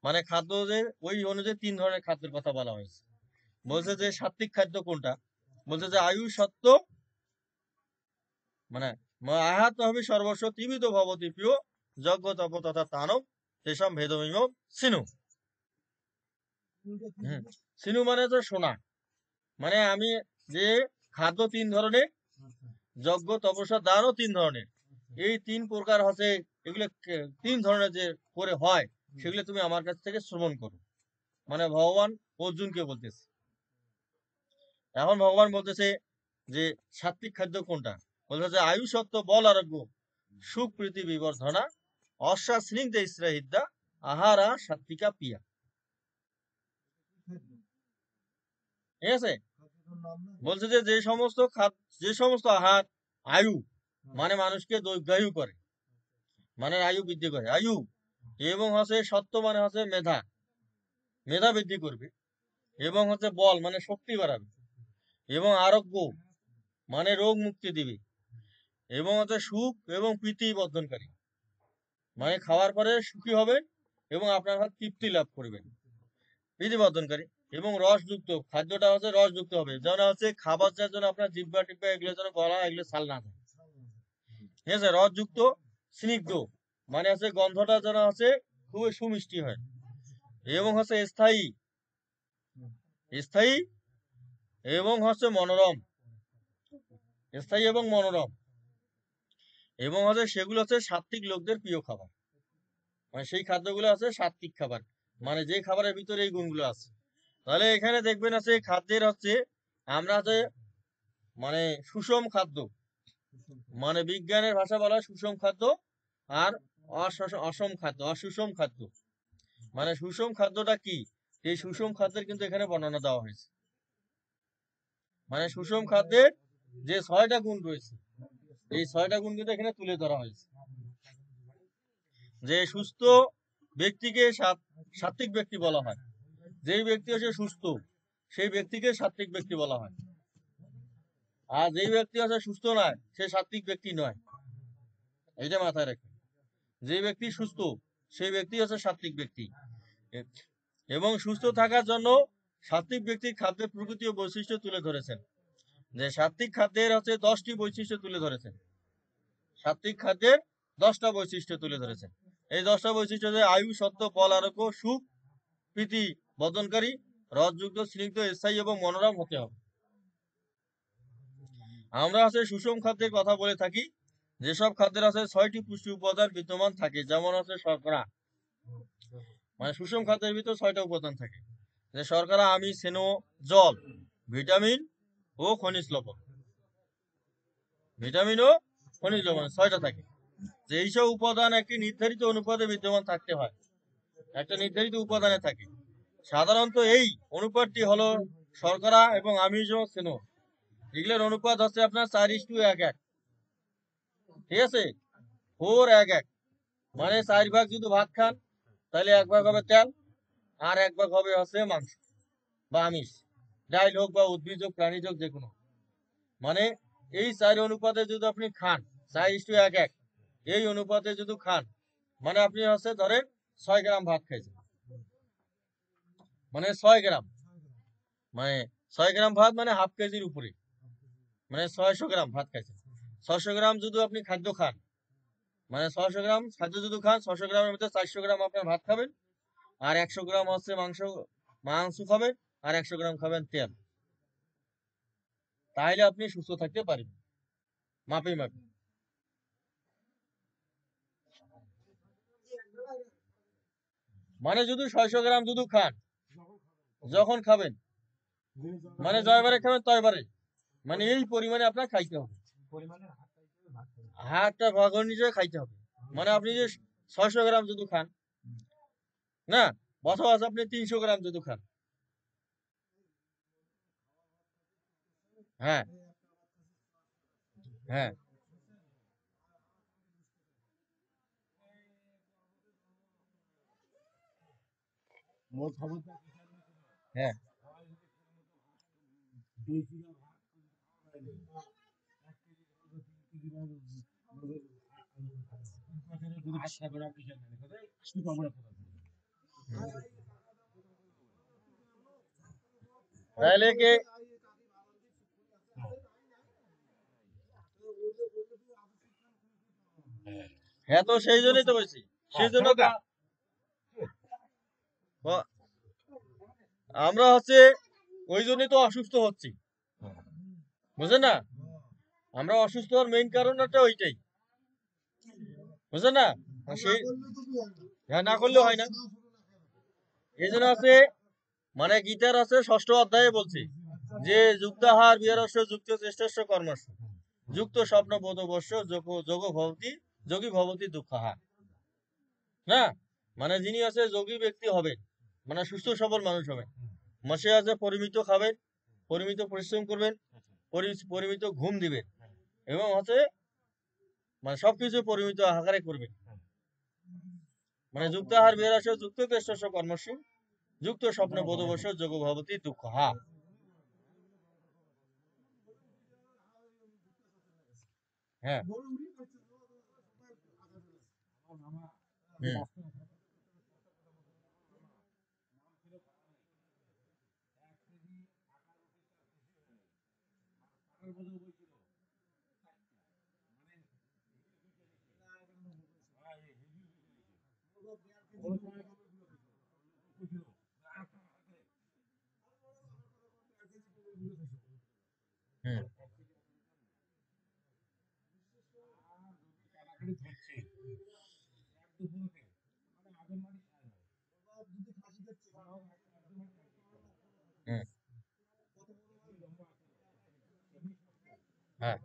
মানে খাদ্য যে ওই অনুযায়ী 3 ধরনের খাদ্যের কথা বলা হয়েছে। বলছে যে সাত্বিক খাদ্য কোনটা, বলছে যে আয়ু সত্য, মানে আহাত হবে সর্বস্ব ত্রিবিধ ভবতি প্রিয় যজ্ঞ তপ তথা তানব তেষাম ভেদমিম সিনু। সিনু মানে তো সোনা। মানে আমি যে খাদ্য 3 ধরনের, যজ্ঞ তপস্যা দানও 3 ধরনের, এই 3 প্রকার হচ্ছে এগুলো 3 ধরনের যে করে হয় সেগুলো তুমি আমার কাছ থেকে শ্রবণ করো। মানে ভগবান অর্জুনকে বলতেছে। এখন ভগবান বলতেছে যে সাত্বিক খাদ্য কোনটা, বলছে যে আয়ু সত্য বল আরোগ্য সুখ প্রীতি বিবর্ধনা অশ্বা স্নিগ্ধ ইস্রাহিদ্যা আহারা সাত্বিকা পিয়া। ঠিক আছে? বলছে যে যে সমস্ত যে সমস্ত আহার আয়ু, মানে মানুষকে দীর্ঘায়ু করে, মানে আয়ু বৃদ্ধি করে আয়ু, এবং হচ্ছে সত্য মানে হচ্ছে মেধা, মেধা বৃদ্ধি করবে, এবং হচ্ছে বল মানে শক্তি বাড়াবে, এবং আরোগ্য মানে রোগ মুক্তি দিবে, এবং হচ্ছে সুখ এবং প্রীতি বর্ধনকারী, মানে খাওয়ার পরে সুখী হবেন এবং আপনার হাত তৃপ্তি লাভ করবেন, প্রীতি বর্ধনকারী। এবং রসযুক্ত খাদ্যটা হচ্ছে রসযুক্ত হবে, যেন হচ্ছে খাবার যার জন্য আপনার জিব্বা টিব্বা এগুলো যেন গলা এগুলো ছাল না থাকে। ঠিক আছে? রসযুক্ত স্নিগ্ধ মানে হচ্ছে গন্ধটা যেন হচ্ছে খুবই সুমিষ্টি হয়, এবং হচ্ছে স্থায়ী, স্থায়ী এবং হচ্ছে মনোরম, স্থায়ী এবং মনোরম, এবং হচ্ছে সেগুলো হচ্ছে সাত্ত্বিক লোকদের প্রিয় খাবার। মানে সেই খাদ্যগুলো আছে সাত্ত্বিক খাবার, মানে যে খাবারের ভিতরে এই গুণগুলো আছে। তাহলে এখানে দেখবেন আছে খাদ্যের হচ্ছে আমরা যে মানে সুষম খাদ্য, মানে বিজ্ঞানের ভাষা বলা হয় সুষম খাদ্য, আর অসম খাদ্য, অসুষম খাদ্য। মানে সুষম খাদ্যটা কি, এই সুষম খাদ্যের কিন্তু এখানে বর্ণনা দেওয়া হয়েছে। মানে সুষম খাদ্যের যে 6টা গুণ রয়েছে, এই 6টা গুণ কিন্তু এখানে তুলে ধরা হয়েছে। যে সুস্থ ব্যক্তিকে সাত্ত্বিক ব্যক্তি বলা হয়, যেই ব্যক্তি হচ্ছে সুস্থ সেই ব্যক্তিকে সাত্ত্বিক ব্যক্তি বলা হয়, আর যেই ব্যক্তি হচ্ছে সুস্থ নয় সে সাত্ত্বিক ব্যক্তি নয়। এইটা মাথায় রাখবেন, যে ব্যক্তি সুস্থ সেই ব্যক্তি হচ্ছে সাত্ত্বিক ব্যক্তি। এবং সুস্থ থাকার জন্য সাত্ত্বিক ব্যক্তির খাদ্যের প্রকৃতি ও বৈশিষ্ট্য তুলে ধরেছেন। যে সাত্ত্বিক খাদ্যের হচ্ছে 10টি বৈশিষ্ট্য তুলে ধরেছেন, সাত্ত্বিক খাদ্যের 10টা বৈশিষ্ট্য তুলে ধরেছেন। এই 10টা বৈশিষ্ট্য যে আয়ু সত্য বল আরোগ্য সুখ প্রীতি বর্ধনকারী রসযুক্ত স্নিগ্ধ স্থায়ী এবং মনোরম হতে হবে। আমরা হচ্ছে সুষম খাদ্যের কথা বলে থাকি, যেসব খাদ্যের আছে 6টি পুষ্টি উপাদান বিদ্যমান থাকে, যেমন হচ্ছে শর্করা, মানে সুষম খাদ্যের ভিতর 6টা উপাদান থাকে, যে শর্করা আমিষ স্নেহ জল ভিটামিন ও খনিজ লবণ, ভিটামিন ও খনিজ লবণ 6টা থাকে। যে এইসব উপাদান একটি নির্ধারিত অনুপাতে বিদ্যমান থাকতে হয়, একটা নির্ধারিত উপাদানে থাকে। সাধারণত এই অনুপাতটি হলো শর্করা এবং আমিষ ও স্নেহ, এগুলোর অনুপাত হচ্ছে আপনার 4:1:1। ঠিক আছে? 4:1:1, মানে 4 ভাগ যদি ভাত খান তাহলে 1 ভাগ হবে তেল, আর 1 ভাগ হবে হচ্ছে মাংস বা আমিষ, ডাইল হোক বা উদ্ভিজ হোক প্রাণীজ হোক যে কোনো। মানে এই 4 অনুপাতে যদি আপনি খান, 4:1:1 এই অনুপাতে যদি খান, মানে আপনি হচ্ছে ধরেন 6 গ্রাম ভাত খাইছেন, মানে 6 গ্রাম, মানে 6 গ্রাম ভাত মানে হাফ কেজির উপরে, মানে 600 গ্রাম ভাত খাইছেন। 600 গ্রাম যদি আপনি খাদ্য খান, মানে 600 গ্রাম খাদ্য যদি খান, 600 গ্রামের মধ্যে 400 গ্রাম আপনার ভাত খাবেন, আর 100 গ্রাম হচ্ছে মাংস খাবেন, আর 100 গ্রাম খাবেন তেল। তাহলে আপনি সুস্থ থাকতে পারবেন মাপে মাপে। মানে যদি 600 গ্রাম যদি খান, যখন খাবেন, মানে জয়বারে খাবেন তয়বারে, মানে এই পরিমাণে আপনার খাইতে হবে, হাতটা ভাগ নিজে খাইতে হবে। মানে আপনি যে 600 গ্রাম যদি খান না, অথবা আপনি 300 গ্রাম যদি খান, হ্যাঁ হ্যাঁ হ্যাঁ তাহলে কি, হ্যাঁ তো সেই জন্যই তো বলছি, সেই জন্য তো ব- আমরা হচ্ছে ওই জন্যই তো অসুস্থ হচ্ছি, বুঝলেন না? আমরা অসুস্থ হওয়ার মেইন কারণটা ওইটাই, বুঝলেন না? আর সেই, হ্যাঁ না করলেও হয় না। এই জন্য আছে, মানে গীতার আছে 6ষ্ঠ অধ্যায়ে বলছে যে যুক্তাহার বিহারস্য যুক্ত চেষ্টস্য কর্মস্য যুক্ত স্বপ্ন বোধবস্য যোগ যোগ ভবতি যোগী ভবতি দুঃখাহার। না, মানে যিনি আছে যোগী ব্যক্তি হবেন, মানে সুস্থ সবল মানুষ হবেন, মাসে আছে পরিমিত খাবেন, পরিমিত পরিশ্রম করবেন, পরিমিত ঘুম দিবেন, এবং হচ্ছে মানে সবকিছু পরিমিত আকারে করবেন। মানে যুক্ত আহার বিহারস্য যুক্ত চেষ্টস্য কর্মস্য যুক্ত স্বপ্ন বোধবস্য যোগ ভবতি দুঃখাহার। হ্যাঁ। হুম। হুম। হুম। হ্যাঁ।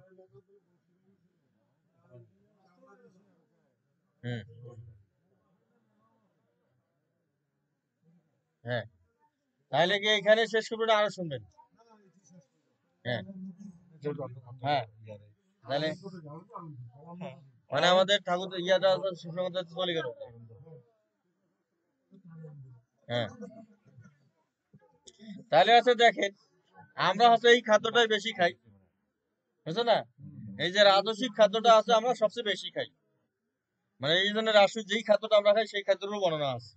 হুম। হ্যাঁ, তাহলে কি এখানে শেষ করবেন না আরো শুনবেন? হ্যাঁ হ্যাঁ, তাহলে মানে আমাদের ঠাকুর ইয়াটা সুসংবাদ চলে গেল। হ্যাঁ, তাহলে আছে দেখেন, আমরা হচ্ছে এই খাদ্যটাই বেশি খাই, বুঝছো না? এই যে রাজস্বিক খাদ্যটা আছে আমরা সবচেয়ে বেশি খাই, মানে এই জন্য রাজস্বিক যেই খাদ্যটা আমরা খাই সেই খাদ্যেরও বর্ণনা আছে,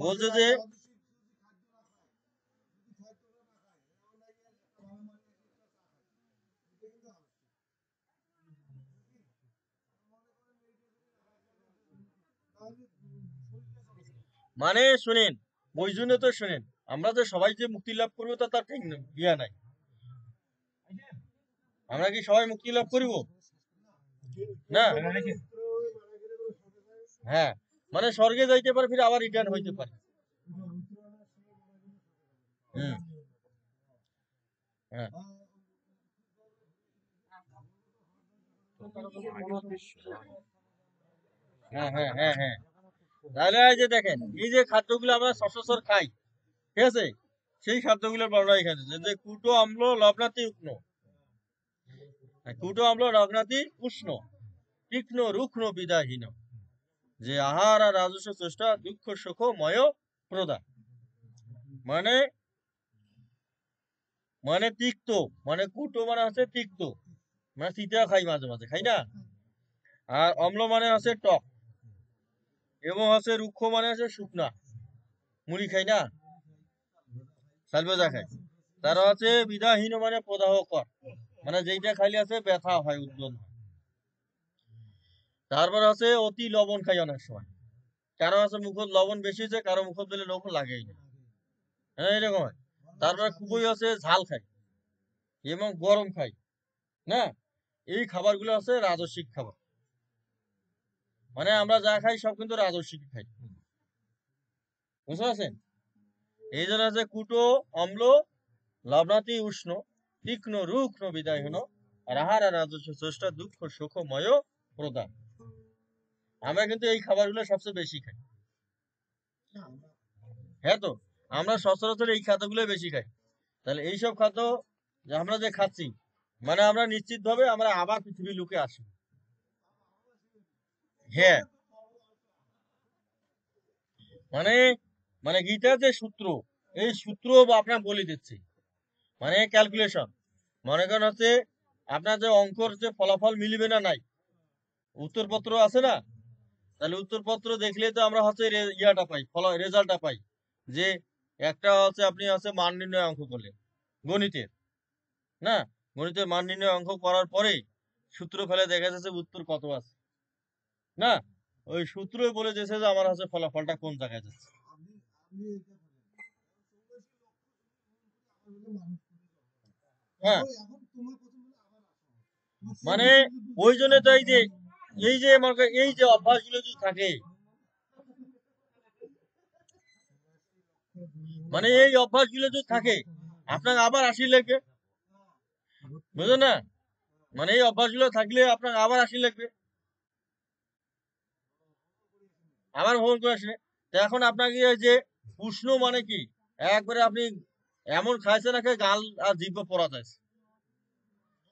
বলছে যে মানে শুনেন, ওই জন্য তো শুনেন, আমরা যে সবাই যে মুক্তি লাভ করবো তা তার ঠিক ইয়া নাই। আমরা কি সবাই মুক্তি লাভ করবো? না। হ্যাঁ, মানে স্বর্গে যাইতে পারে, ফির আবার রিটার্ন হইতে পারে। হুম। হ্যাঁ হ্যাঁ হ্যাঁ হ্যাঁ হ্যাঁ, তাহলে এই যে দেখেন, এই যে খাদ্যগুলো আমরা সচরাচর খাই, ঠিক আছে, সেই খাদ্যগুলোর বর্ণনা এখানে দিয়েছে, যে কুটো অম্ল লবণাতি উষ্ণ, কুটো অম্ল লবণাতি উষ্ণ তীক্ষ্ণ রুক্ষ বিদাহীন, যে আহার আর রাজস্ব চেষ্টা দুঃখ সুখ ময় প্রদান। মানে, মানে তিক্ত, মানে কুটো মানে হচ্ছে তিক্ত, মানে তিতা খাই মাঝে মাঝে খাই না, আর অম্ল মানে হচ্ছে টক, এবং হচ্ছে রুক্ষ মানে হচ্ছে শুকনা, মুড়ি খাই না, সালবেজা খাই। তার হচ্ছে বিদাহীন মানে প্রদাহ কর, মানে যেইটা খাইলে আছে ব্যথা হয়, উদ্বোধন হয়। তারপর আছে অতি লবণ খাই অনেক সময়, কারো আছে মুখত লবণ বেশি হয়েছে, কারো মুখত দিলে লবণ লাগেই না, হ্যাঁ এরকম হয়। তারপরে খুবই আছে ঝাল খাই এবং গরম খাই না, এই খাবারগুলো আছে রাজস্বিক খাবার, মানে আমরা যা খাই সব কিন্তু রাজস্বিক খাই, বুঝতে পারছেন? এই জন্য আছে কুটো অম্ল লবণাতি উষ্ণ তীক্ষ্ণ রুক্ষ বিদায় হন রাহারা রাজস্ব স্রষ্টা দুঃখ সুখময় প্রদান। আমরা কিন্তু এই খাবারগুলো সবচেয়ে বেশি খাই, হ্যাঁ তো আমরা সচরাচর এই খাদ্যগুলো বেশি খাই। তাহলে এইসব খাদ্য যে আমরা যে খাচ্ছি, মানে আমরা নিশ্চিত ভাবে আমরা আবার পৃথিবীর লোকে আসবো। হ্যাঁ, মানে মানে গীতার যে সূত্র, এই সূত্র আপনার বলে দিচ্ছি, মানে ক্যালকুলেশন। মনে করেন হচ্ছে আপনার যে অঙ্কর যে ফলাফল মিলবে না, নাই উত্তরপত্র আছে না, তাহলে উত্তরপত্র দেখলে তো আমরা হচ্ছে ইয়াটা পাই, ফল রেজাল্টটা পাই, যে একটা হচ্ছে আপনি হচ্ছে মান নির্ণয় অঙ্ক করলেন গণিতের, না, গণিতের মান নির্ণয় অঙ্ক করার পরে সূত্র ফেলে দেখা যাচ্ছে উত্তর কত আছে, না, ওই সূত্রই বলে দিয়েছে যে আমার হচ্ছে ফলাফলটা কোন জায়গায় যাচ্ছে। হ্যাঁ, মানে ওই জন্য তো এই যে আমাকে এই যে অভ্যাসগুলো যদি থাকে, মানে এই অভ্যাসগুলো যদি থাকে, আপনাকে আবার আসি লাগবে, বুঝলেন না? মানে এই অভ্যাসগুলো থাকলে আপনাকে আবার আসি লাগবে, আবার ভ্রমণ করে আসলে। তো এখন আপনাকে এই যে উষ্ণ মানে কি, একবারে আপনি এমন খাইছে না খেয়ে গাল আর জিহ্বা পড়া যাচ্ছে।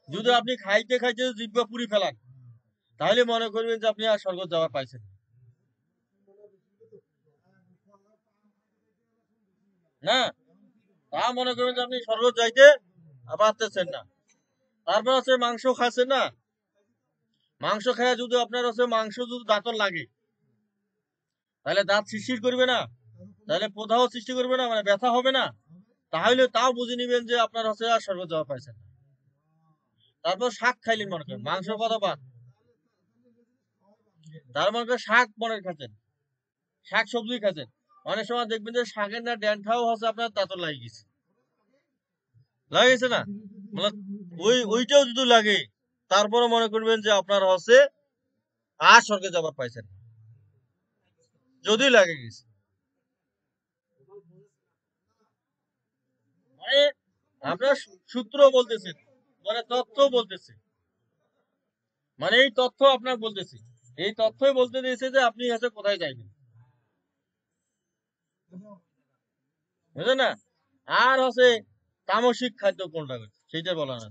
যদি আপনি খাইতে খাইতে জিহ্বা পুরি ফেলান, তাহলে মনে করবেন যে আপনি আর স্বর্গ যাওয়া পাইছেন না, তা মনে করবেন যে আপনি স্বর্গ যাইতে পারতেছেন না। তারপর হচ্ছে মাংস খাচ্ছেন না, মাংস খায় যদি আপনার হচ্ছে মাংস যদি দাঁতন লাগে, তাহলে দাঁত শিরশির করবে না, তাহলে প্রদাহ সৃষ্টি করবে না, মানে ব্যথা হবে না, তাহলে তাও বুঝে নিবেন যে আপনার হচ্ছে আর স্বর্গ যাওয়া পাইছেন না। তারপর শাক খাইলেন, মনে করেন মাংসের কথা বাদ, তার মনে করেন শাক মনে খাচ্ছেন, শাক সবজি খাচ্ছেন, অনেক সময় দেখবেন যে শাকের না ড্যান্ঠাও হচ্ছে আপনার দাঁতন লাগিয়ে গেছে, লাগিয়েছে না, মানে ওইটাও যদি লাগে, তারপরে মনে করবেন যে আপনার হচ্ছে আর স্বর্গে যাবার পাইছেন না, যদি লাগে গেছে। মানে আপনার সূত্র বলতেছে, মানে তথ্য বলতেছে, মানে এই তথ্য আপনার বলতেছে, এই তথ্যই বলতে দিয়েছে যে আপনি হচ্ছে কোথায় যাইবেন, বুঝলেন না? আর হচ্ছে তামসিক খাদ্য কোনটা সেইটা বলা না,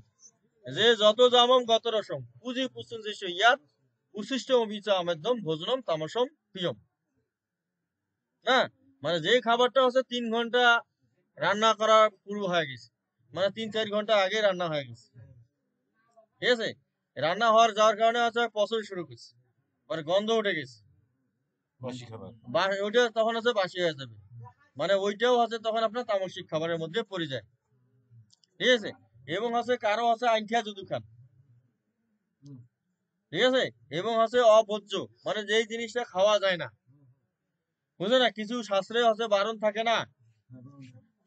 যে যত জামম গত রসম পুঁজি পুস্তন যে ইয়াত উশিষ্ট অবিচা আমেদম ভোজনম তামসম প্রিয়ম, না, মানে যে খাবারটা হচ্ছে 3 ঘন্টা রান্না করা পুরো হয়ে গেছে, মানে 3-4 ঘন্টা আগে রান্না হয়ে গেছে, ঠিক আছে, রান্না হওয়ার যাওয়ার কারণে হচ্ছে পচন শুরু করছে, মানে গন্ধ উঠে গেছে, বাসি খাবার। ওইটা তখন হচ্ছে বাসি হয়ে যাবে, মানে ওইটাও হচ্ছে তখন আপনার তামসিক খাবারের মধ্যে পড়ে যায়, ঠিক আছে। এবং হচ্ছে কারো হচ্ছে আইনঠিয়া যদি খান, ঠিক আছে, এবং হচ্ছে অভোজ্য, মানে যেই জিনিসটা খাওয়া যায় না, বুঝলে না, কিছু শাস্ত্রে হচ্ছে বারণ থাকে না,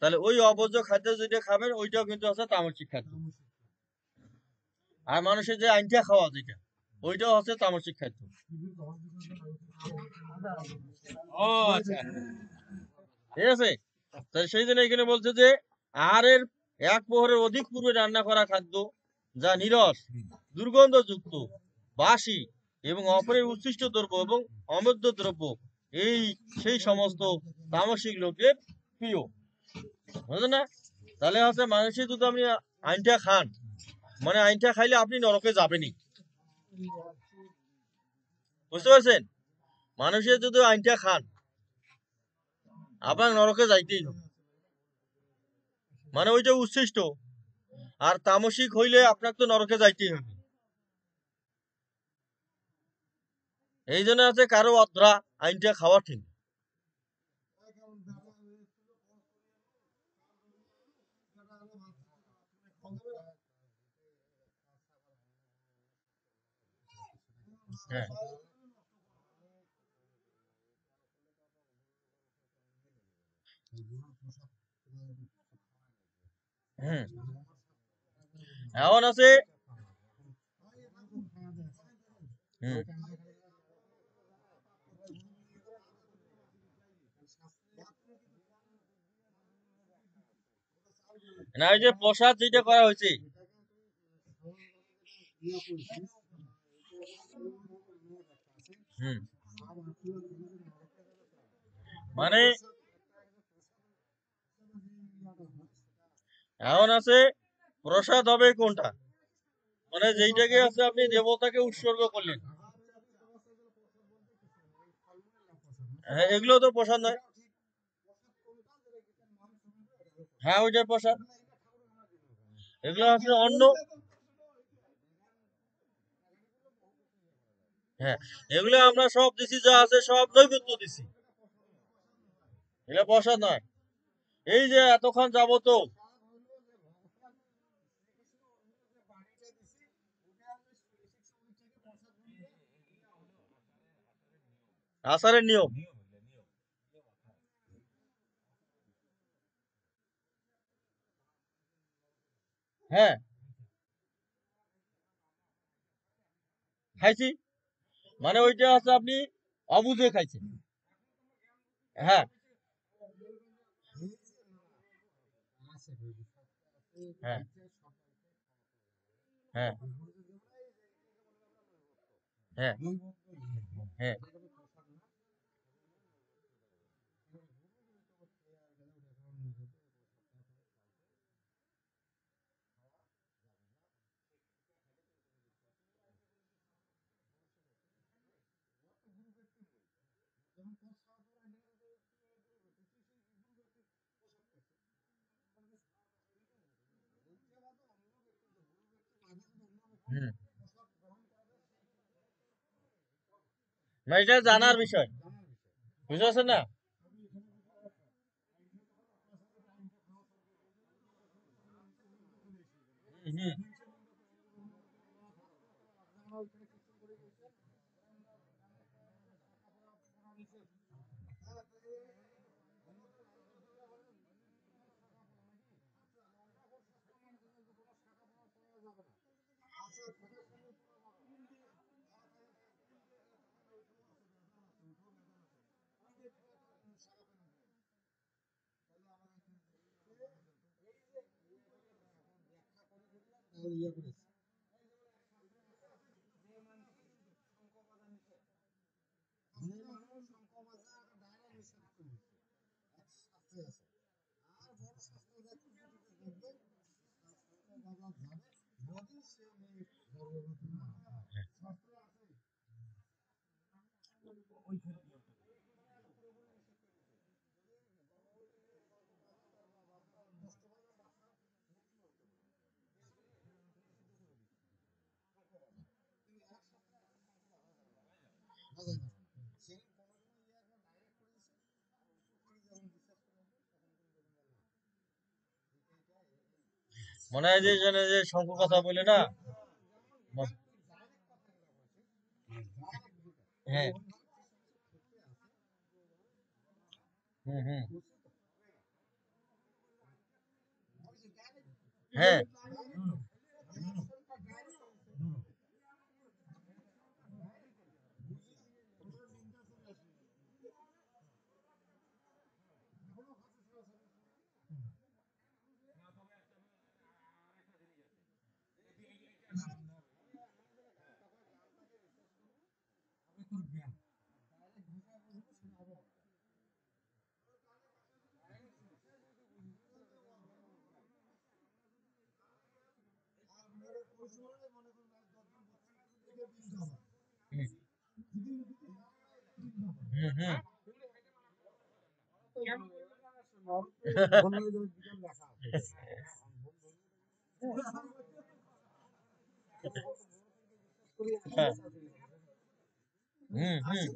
তাহলে ওই অভোজ্য খাদ্য যেটা খাবেন ওইটাও কিন্তু হচ্ছে তামসিক খাদ্য। আর মানুষের যে আইনটা খাওয়া যেটা, ওইটাও হচ্ছে তামসিক খাদ্য। ও আচ্ছা, ঠিক আছে, তাহলে সেই জন্য এখানে বলছে যে আহারের 1 প্রহরের অধিক পূর্বে রান্না করা খাদ্য যা নিরস, দুর্গন্ধযুক্ত, বাসি এবং অপরের উচ্ছিষ্ট দ্রব্য এবং অমৃত দ্রব্য, এই সেই সমস্ত তামসিক লোকের প্রিয়, বুঝলেন না? তাহলে হচ্ছে মানুষের যদি আপনি আইনটা খান, মানে আইনটা খাইলে আপনি নরকে যাবেনই, বুঝতে পারছেন? মানুষের যদি আইনটা খান, আপনার নরকে যাইতেই হবে, মানে ওইটা উচ্ছিষ্ট, আর তামসিক হইলে আপনার তো নরকে যাইতেই হবে। এই জন্য আছে কারো অধরা আইনটা খাওয়া ঠিক না। হ্যাঁ, হুম, এখন আছে, হুম, না ওই যে প্রসাদ যেটা করা হয়েছে, হুম, মানে এখন আছে প্রসাদ হবে কোনটা, মানে যেইটাকে আছে আপনি দেবতাকে উৎসর্গ করলেন, হ্যাঁ এগুলো তো প্রসাদ নয়। হ্যাঁ ওইটার প্রসাদ, এগুলো হচ্ছে অন্ন। হ্যাঁ, এগুলো আমরা সব দিছি, যা আছে সব নৈবেদ্য দিছি, এগুলো প্রসাদ নয়। এই যে এতক্ষণ যাবত আচারের নিয়ম, হ্যাঁ খাইছি, মানে ওইটা হচ্ছে আপনি অবুঝে খাইছেন। হ্যাঁ, হ্যাঁ, হ্যাঁ, হ্যাঁ, হ্যাঁ, হুম, না এটা জানার বিষয়, বুঝতে পারছেন না? হুম, হুম, মনে হয় যে জানে যে শঙ্খ কথা বলে না, হ্যাঁ, হুম, হুম, হ্যাঁ, হুম, হুম, হুম, হ্যাঁ, হুম, হুম,